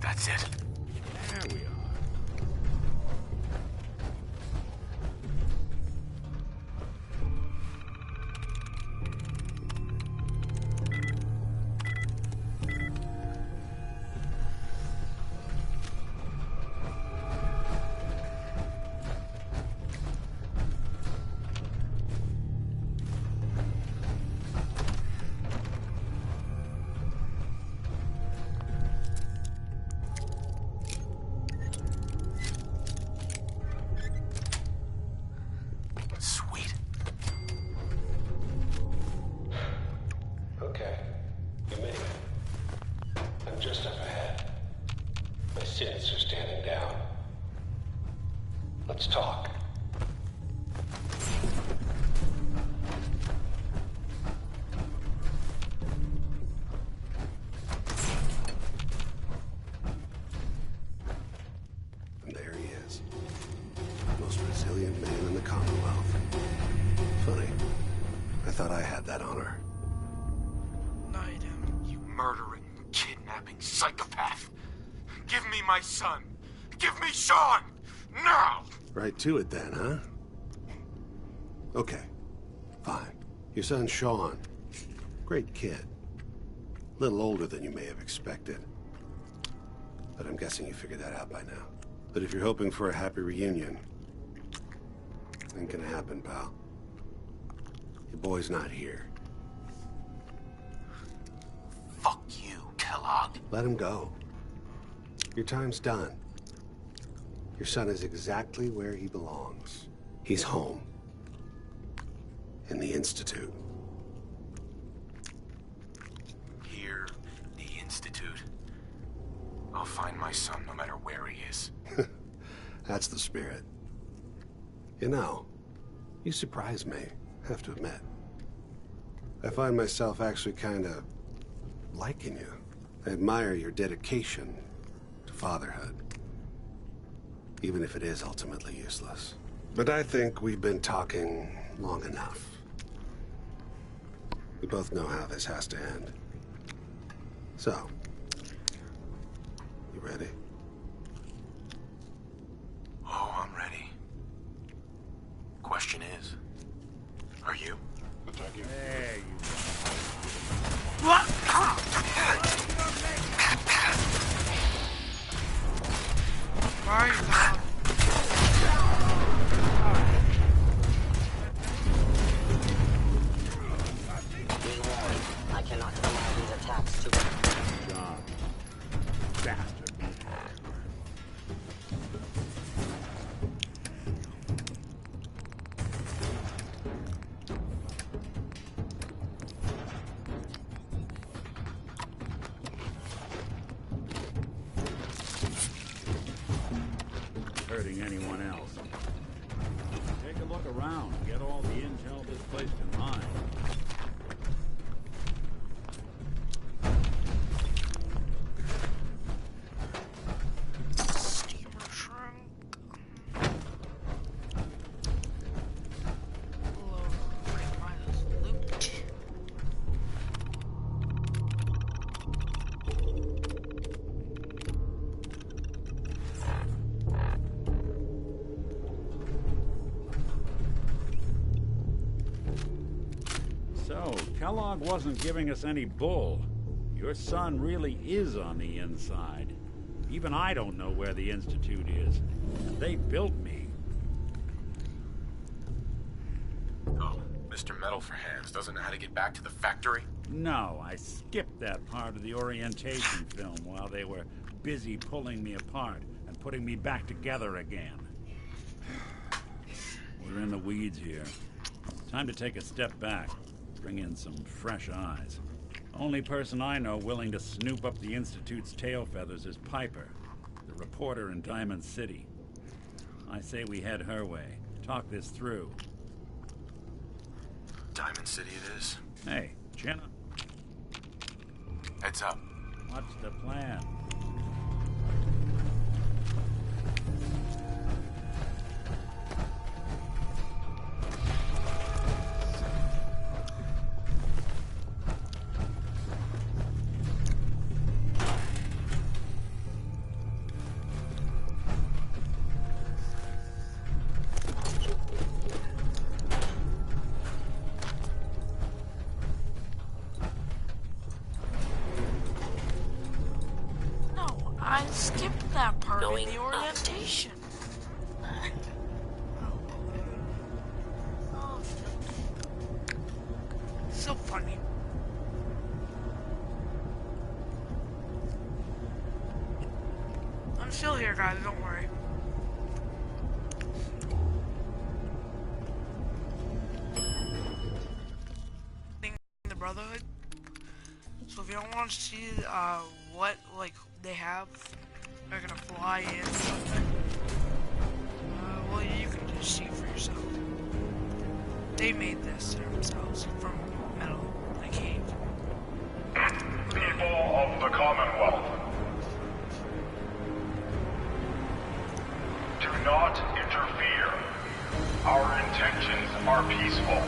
That's it. There we are. Okay. You made it. I'm just up ahead. My sins are standing down. Let's talk. brilliant man in the Commonwealth. Funny. I thought I had that honor. No, you didn't. You murdering, kidnapping psychopath! Give me my son! Give me Sean! Now! Right to it then, huh? Okay. Fine. Your son Sean. Great kid. A little older than you may have expected. But I'm guessing you figured that out by now. But if you're hoping for a happy reunion, ain't gonna happen, pal. Your boy's not here. Fuck you, Kellogg. Let him go. Your time's done. Your son is exactly where he belongs. He's home. In the Institute. Here, the Institute. I'll find my son no matter where he is. That's the spirit. You know, you surprise me, have to admit. I find myself actually kind of liking you. I admire your dedication to fatherhood. Even if it is ultimately useless. But I think we've been talking long enough. We both know how this has to end. So, you ready? Oh, I'm ready. Question is, are you? There you go. What? Why are you loud? I cannot allow these attacks to... Job. Bastard. Hurting anyone else. Take a look around. Get all the intel this place can mine. Steamer trunk. Loot. So, Kellogg wasn't giving us any bull. Your son really is on the inside. Even I don't know where the Institute is. They built me. Oh, Mr. Metal for Hands doesn't know how to get back to the factory? No, I skipped that part of the orientation film while they were busy pulling me apart and putting me back together again. We're in the weeds here. Time to take a step back. Bring in some fresh eyes. Only person I know willing to snoop up the Institute's tail feathers is Piper, the reporter in Diamond City. I say we head her way. Talk this through. Diamond City it is. Hey, Jenna. Heads up. What's the plan? I skipped that part in the orientation. Oh, so funny. I'm still here, guys, don't worry. The Brotherhood. So if you don't want to see what they have, they're gonna fly in. Well, you can just see for yourself. They made this themselves from metal in a cave. People of the Commonwealth, do not interfere. Our intentions are peaceful.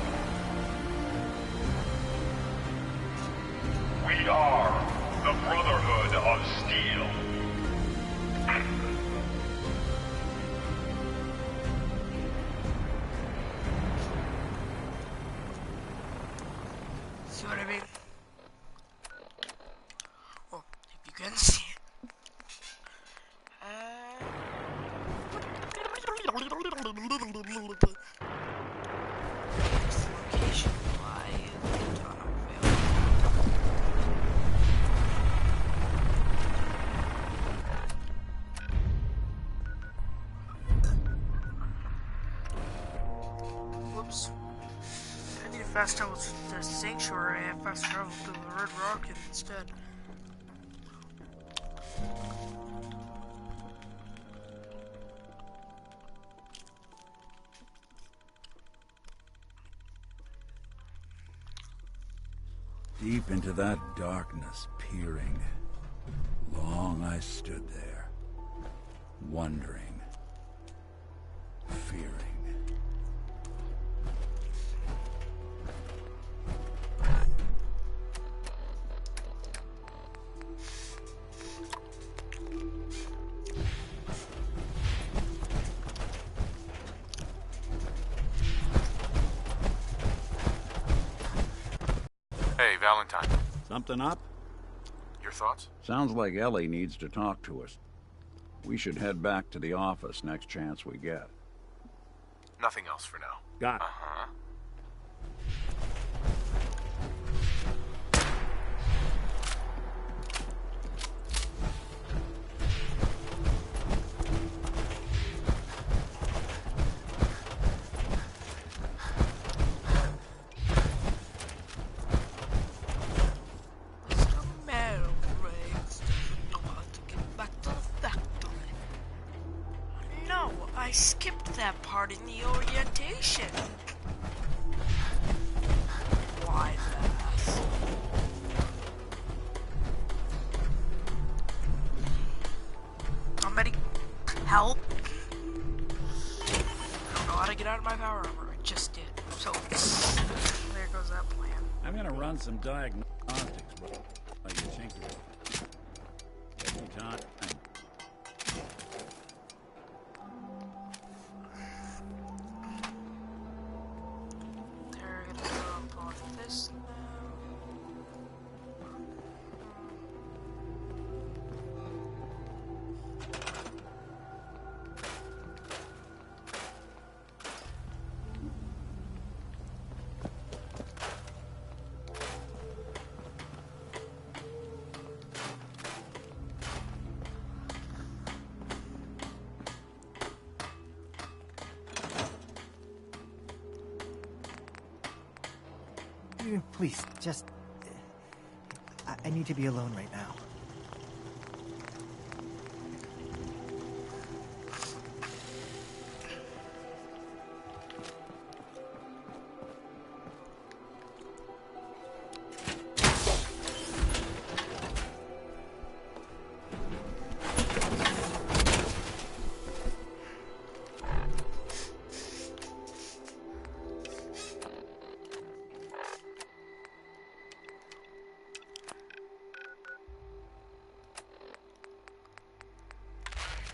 We are the Brotherhood of Steel. See what I mean? Well, if you can see it. This location lies whoops. I need to fast travel to the sanctuary and fast travel to the Red Rocket instead. Deep into that darkness, peering. Long I stood there, wondering, fearing. Hey, Valentine. Something up? Your thoughts? Sounds like Ellie needs to talk to us. We should head back to the office next chance we get. Nothing else for now. Got it. Uh-huh. I skipped that part in the orientation. Why that? Somebody help. I don't know how to get out of my power armor. I just did. So there goes that plan. I'm gonna run some diagnostics, bro. Like you think you're... Take your time. They're gonna go up on this now. Please, just... I need to be alone right now.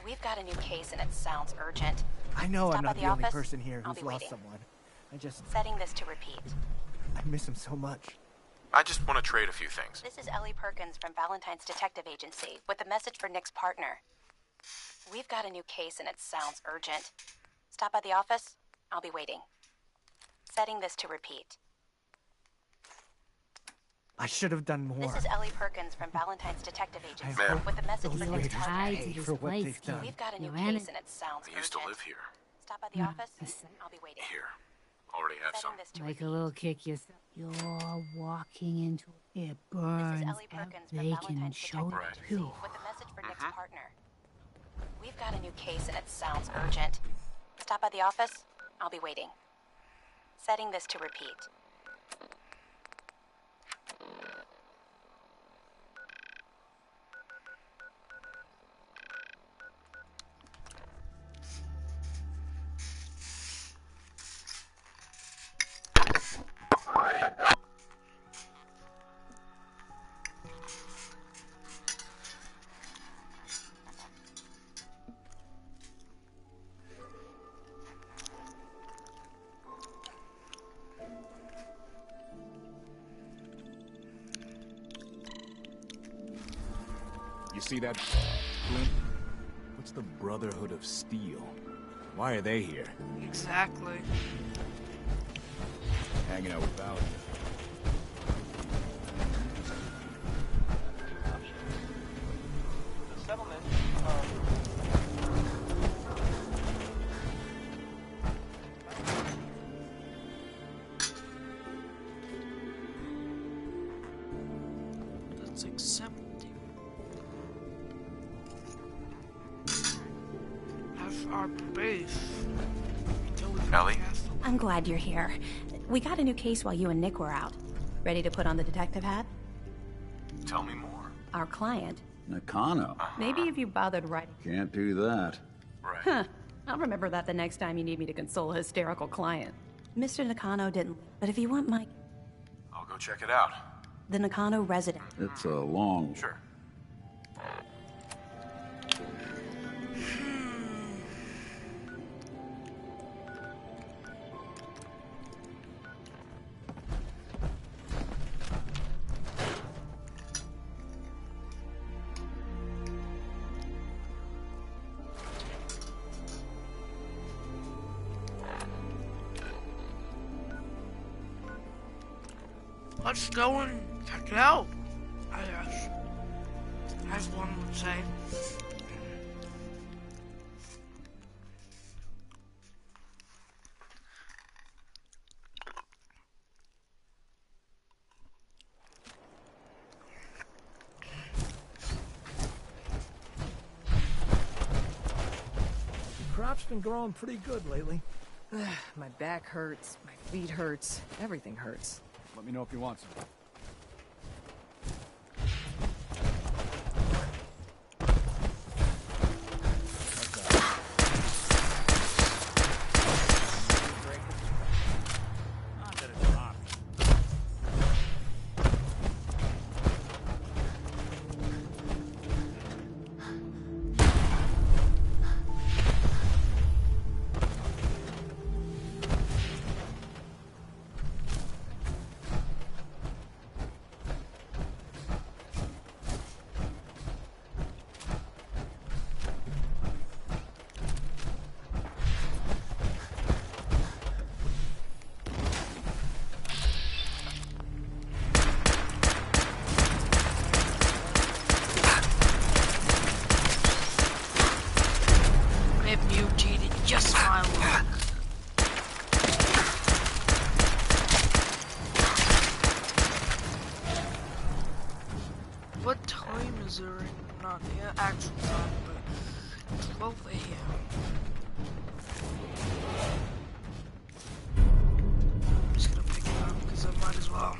We've got a new case and it sounds urgent. I know Stop I'm by not the the only office. person here I'll who's be lost waiting. someone. I just... Setting this to repeat. I miss him so much. I just want to trade a few things. This is Ellie Perkins from Valentine's Detective Agency with a message for Nick's partner. We've got a new case and it sounds urgent. Stop by the office. I'll be waiting. Setting this to repeat. I should have done more. This is Ellie Perkins from Valentine's Detective Agency Ma'am. with a message Those for Nick's raiders partner. pay for what they've done. We've got a new case and it sounds I used to live here. Stop by the office. I'll be waiting. Here. Already have some. Setting this to Like a little kick yourself. You're walking into it burns. Ellie Perkins from They can Valentine's show it Detective too. Agency with a message for Nick's partner. We've got a new case and it sounds urgent. Stop by the office. I'll be waiting. Setting this to repeat. see that, Clint? What's the Brotherhood of Steel? Why are they here? Exactly. Hanging out with Valentine. The settlement, That's accepting. That's our base. Ellie? I'm glad you're here. We got a new case while you and Nick were out. Ready to put on the detective hat? Tell me more. Our client. Nakano. Maybe if you bothered writing. Can't do that. Right. Huh. I'll remember that the next time you need me to console a hysterical client. Mr. Nakano didn't. But if you want my... I'll go check it out. The Nakano resident. It's a long... Sure. Let's go and check it out, I guess. As one would say. The crop's been growing pretty good lately. My back hurts, my feet hurts, everything hurts. Let me know if you want some. Just my luck. What time is it right now? Not the actual time, but 12 a.m. I'm just gonna pick it up because I might as well.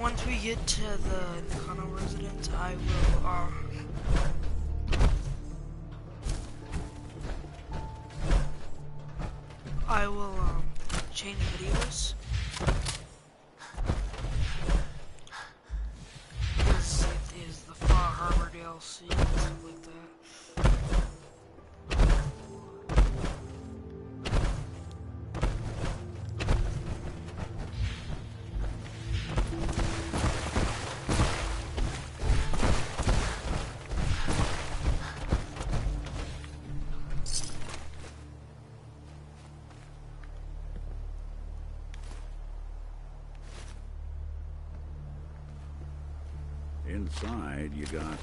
Once we get to the Nakano residence, I will change videos. Because it is the Far Harbor DLC and stuff like that. Inside, you got,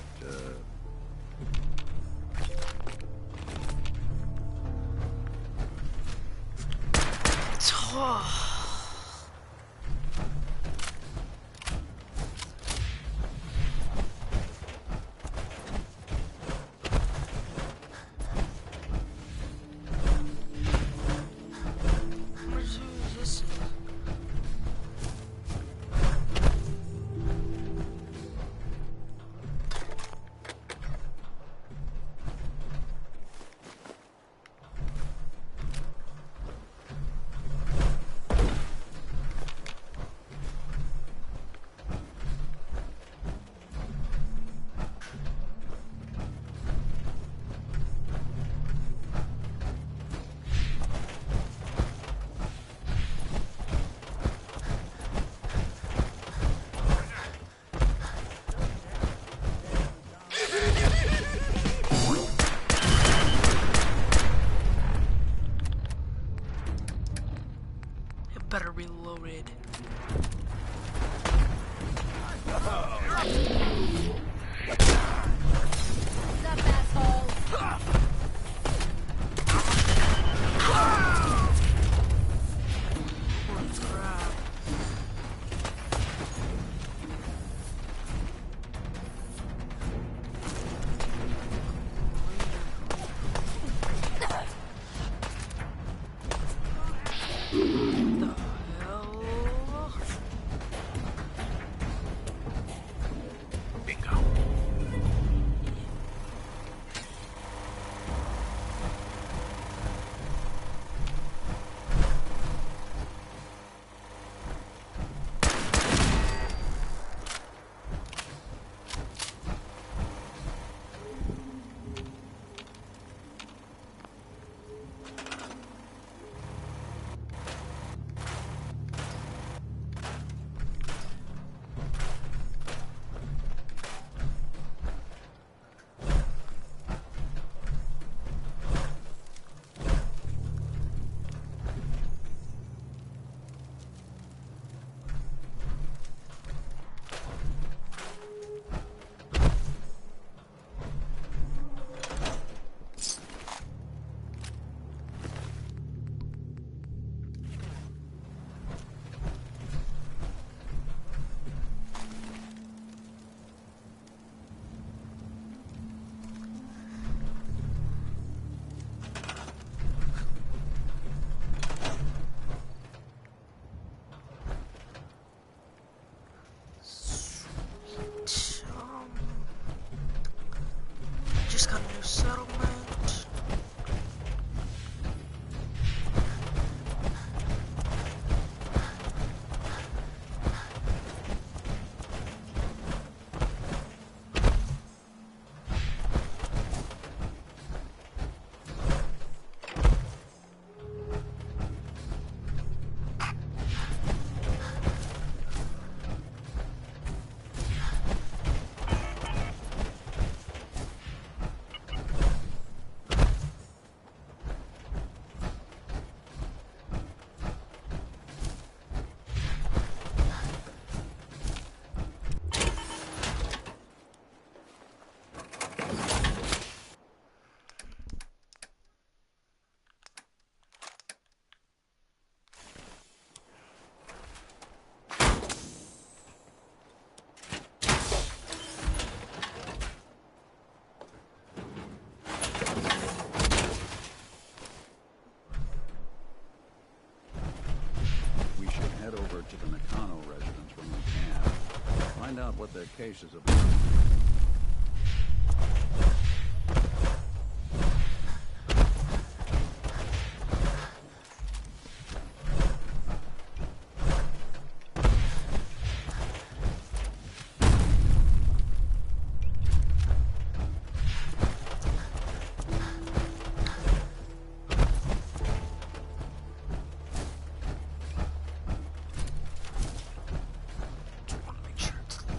cases of...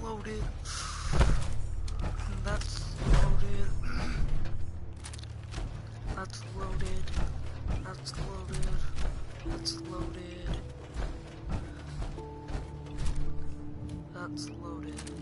Loaded. That's loaded. That's loaded. That's loaded. That's loaded. That's loaded.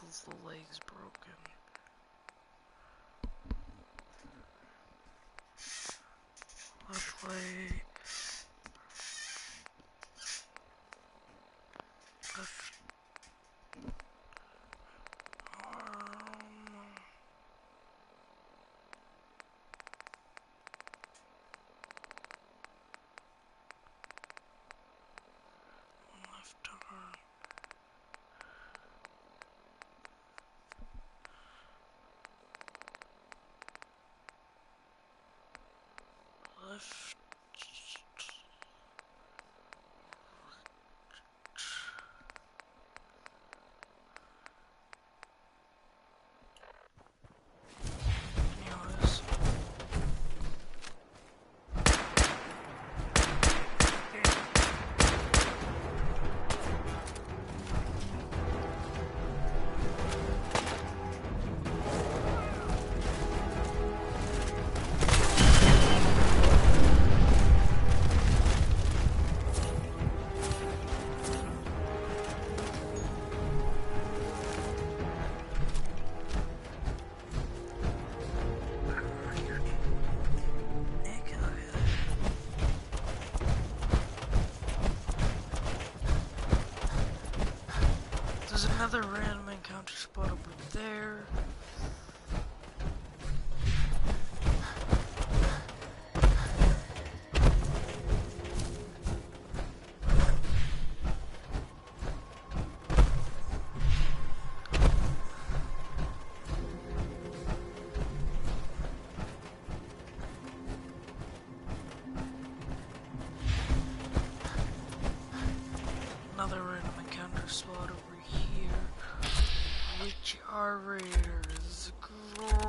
both of the legs broken. Left leg. Left arm. Left arm. Left. Anyways. There's another random encounter spot over there. Another random encounter spot over here. Which are raiders.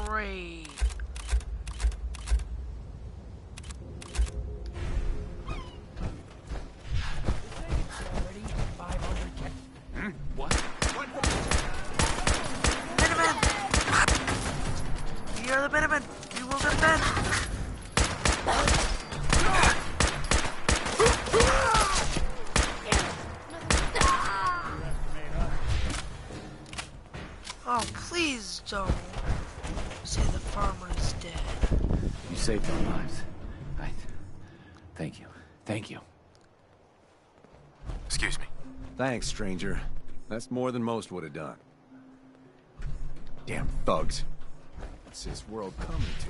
Great. What? Miniman! You're the Miniman! You will defend! Oh, please don't say the farmer is dead. You saved our lives. Thank you. Thank you. Excuse me. Thanks, stranger. That's more than most would have done. Damn thugs. What's this world coming to?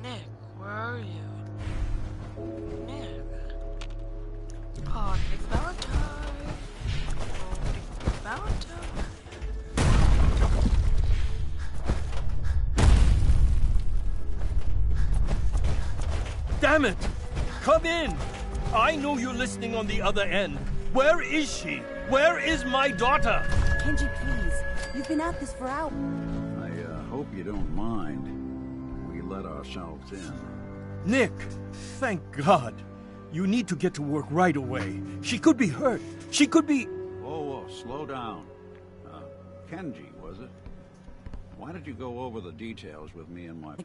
Nick, where are you? Nick. Oh, Nick Valentine. Oh, Nick Valentine. Damn it! Come in! I know you're listening on the other end. Where is she? Where is my daughter? Kenji, please. You've been at this for hours. I hope you don't mind. We let ourselves in. Nick, thank God. You need to get to work right away. She could be hurt. She could be... Whoa, slow down. Kenji, was it? Why did you go over the details with me and my...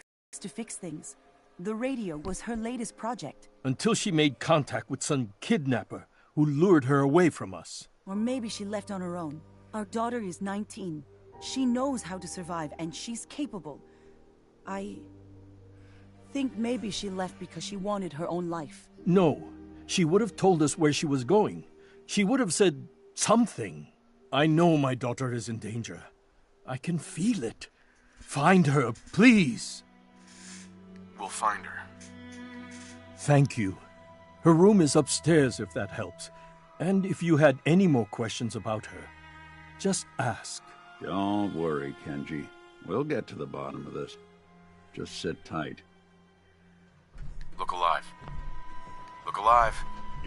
To fix things. The radio was her latest project. Until she made contact with some kidnapper who lured her away from us. Or maybe she left on her own. Our daughter is 19. She knows how to survive, and she's capable. I think maybe she left because she wanted her own life. No, she would have told us where she was going. She would have said something. I know my daughter is in danger. I can feel it. Find her, please. We'll find her. Thank you. Her room is upstairs, if that helps. And if you had any more questions about her, just ask. Don't worry, Kenji. We'll get to the bottom of this. Just sit tight. Look alive. Look alive.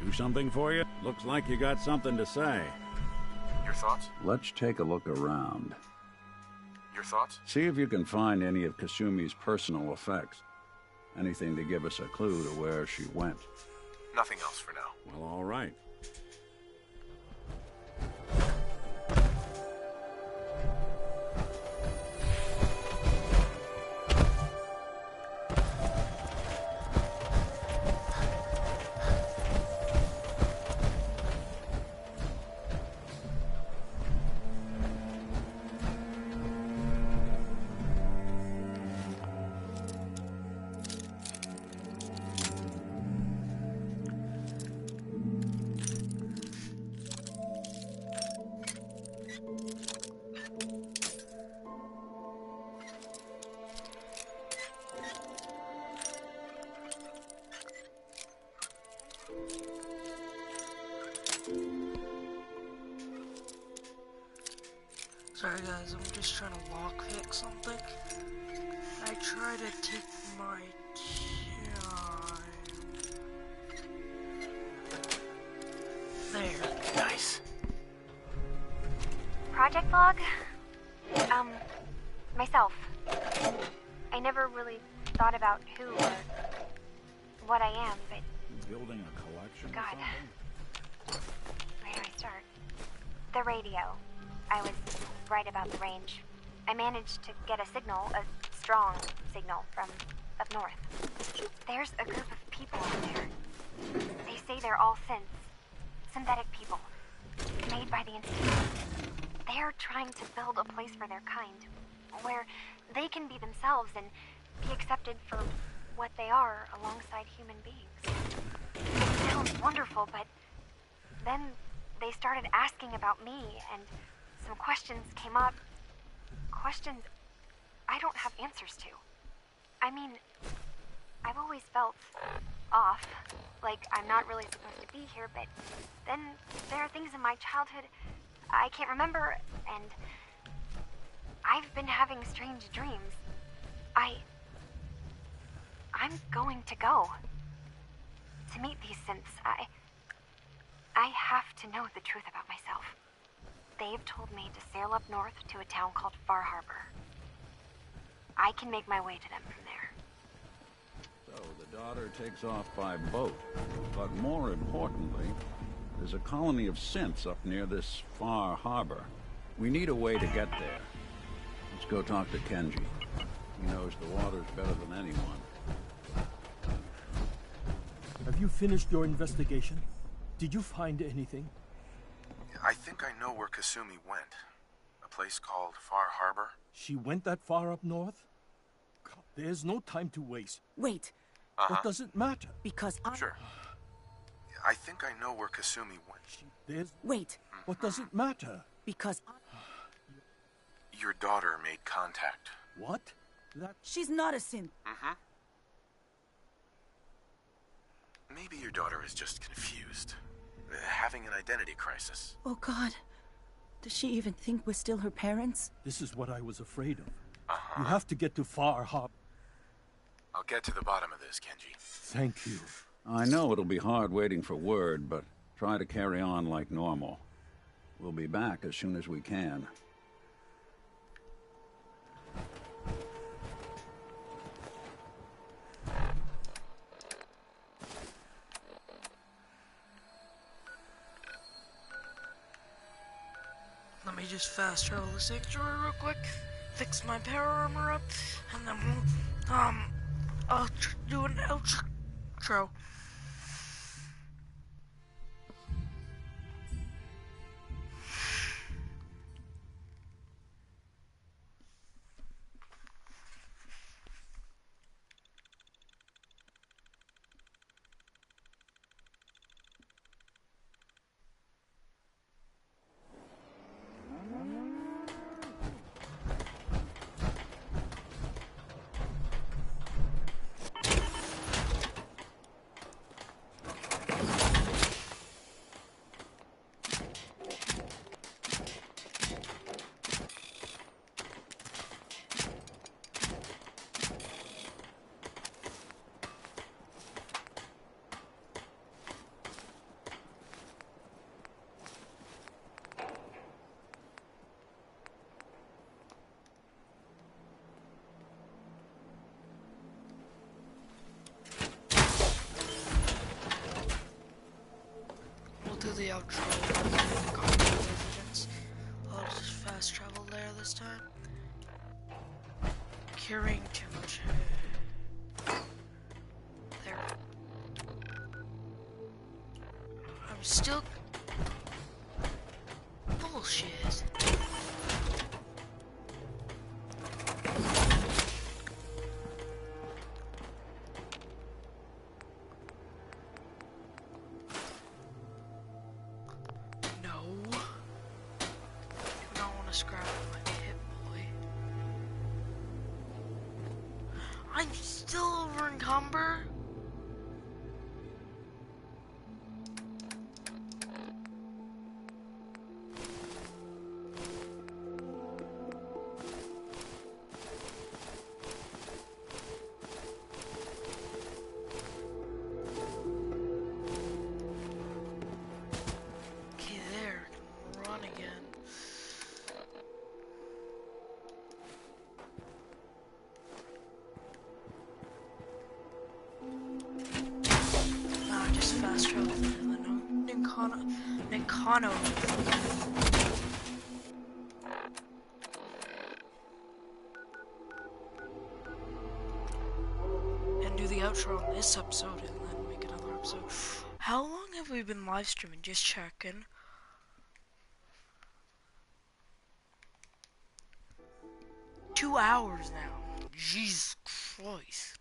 Do something for you? Looks like you got something to say. Your thoughts? Let's take a look around. Your thoughts? See if you can find any of Kasumi's personal effects. Anything to give us a clue to where she went. Nothing else for now. Well, all right. Sorry guys, I'm just trying to lockpick something. I try to take my time. There. Nice. Project log? Myself. I never really thought about who or what I am, but... Building a collection? God. Where do I start? The radio. I was right about the range. I managed to get a signal, a strong signal, from up north. There's a group of people out there. They say they're all synthetic people, made by the Institute. They're trying to build a place for their kind, where they can be themselves and be accepted for what they are alongside human beings. It sounds wonderful, but then they started asking about me, and some questions came up. Questions I don't have answers to. I mean, I've always felt off, like I'm not really supposed to be here, but then there are things in my childhood I can't remember, and I've been having strange dreams. I'm going to go to meet these synths. I have to know the truth about myself. They've told me to sail up north to a town called Far Harbor. I can make my way to them from there. So the daughter takes off by boat. But more importantly, there's a colony of synths up near this Far Harbor. We need a way to get there. Let's go talk to Kenji. He knows the waters better than anyone. Have you finished your investigation? Did you find anything? I think I know where Kasumi went. A place called Far Harbor. She went that far up north? God, there's no time to waste. Wait. What does it matter? Because I... Sure. I think I know where Kasumi went. Wait. What does it matter? Because Your daughter made contact. What? She's not a synth. Maybe your daughter is just confused. Having an identity crisis. Oh God. Does she even think we're still her parents? This is what I was afraid of. You have to get to Far Harbor. I'll get to the bottom of this, Kenji. Thank you. I know it'll be hard waiting for word, but Try to carry on like normal. We'll be back as soon as we can. Let me just fast travel the sanctuary real quick, fix my power armor up, and then we'll, I'll do an outro. Do the outro. I'll just fast travel there this time. Carrying too much. There. I'm still bullshit. Scrap my hit boy. I'm still over encumbered. Okay, there, I can run again. Fast travel to the Nakano. And do the outro on this episode and then make another episode. How long have we been live streaming? Just checking. Two hours now. Jesus Christ.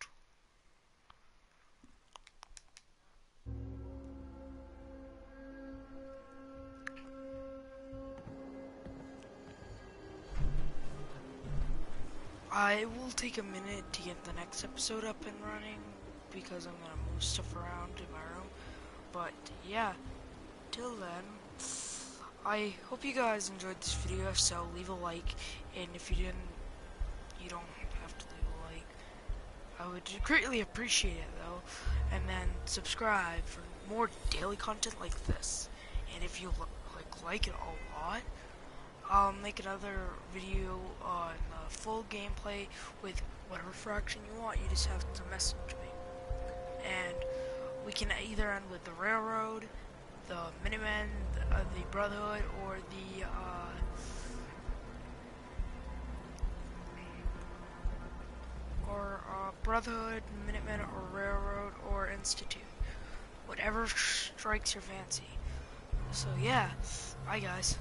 I will take a minute to get the next episode up and running because I'm gonna move stuff around in my room. But yeah, till then, I hope you guys enjoyed this video. If so, leave a like, and if you didn't, you don't have to leave a like. I would greatly appreciate it though, and then subscribe for more daily content like this. And if you like it a lot, I'll make another video on full gameplay with whatever fraction you want. You just have to message me. And we can either end with the Railroad, the Minutemen, the Brotherhood, or the Brotherhood, Minutemen, or Railroad, or Institute. Whatever strikes your fancy. So yeah, bye guys.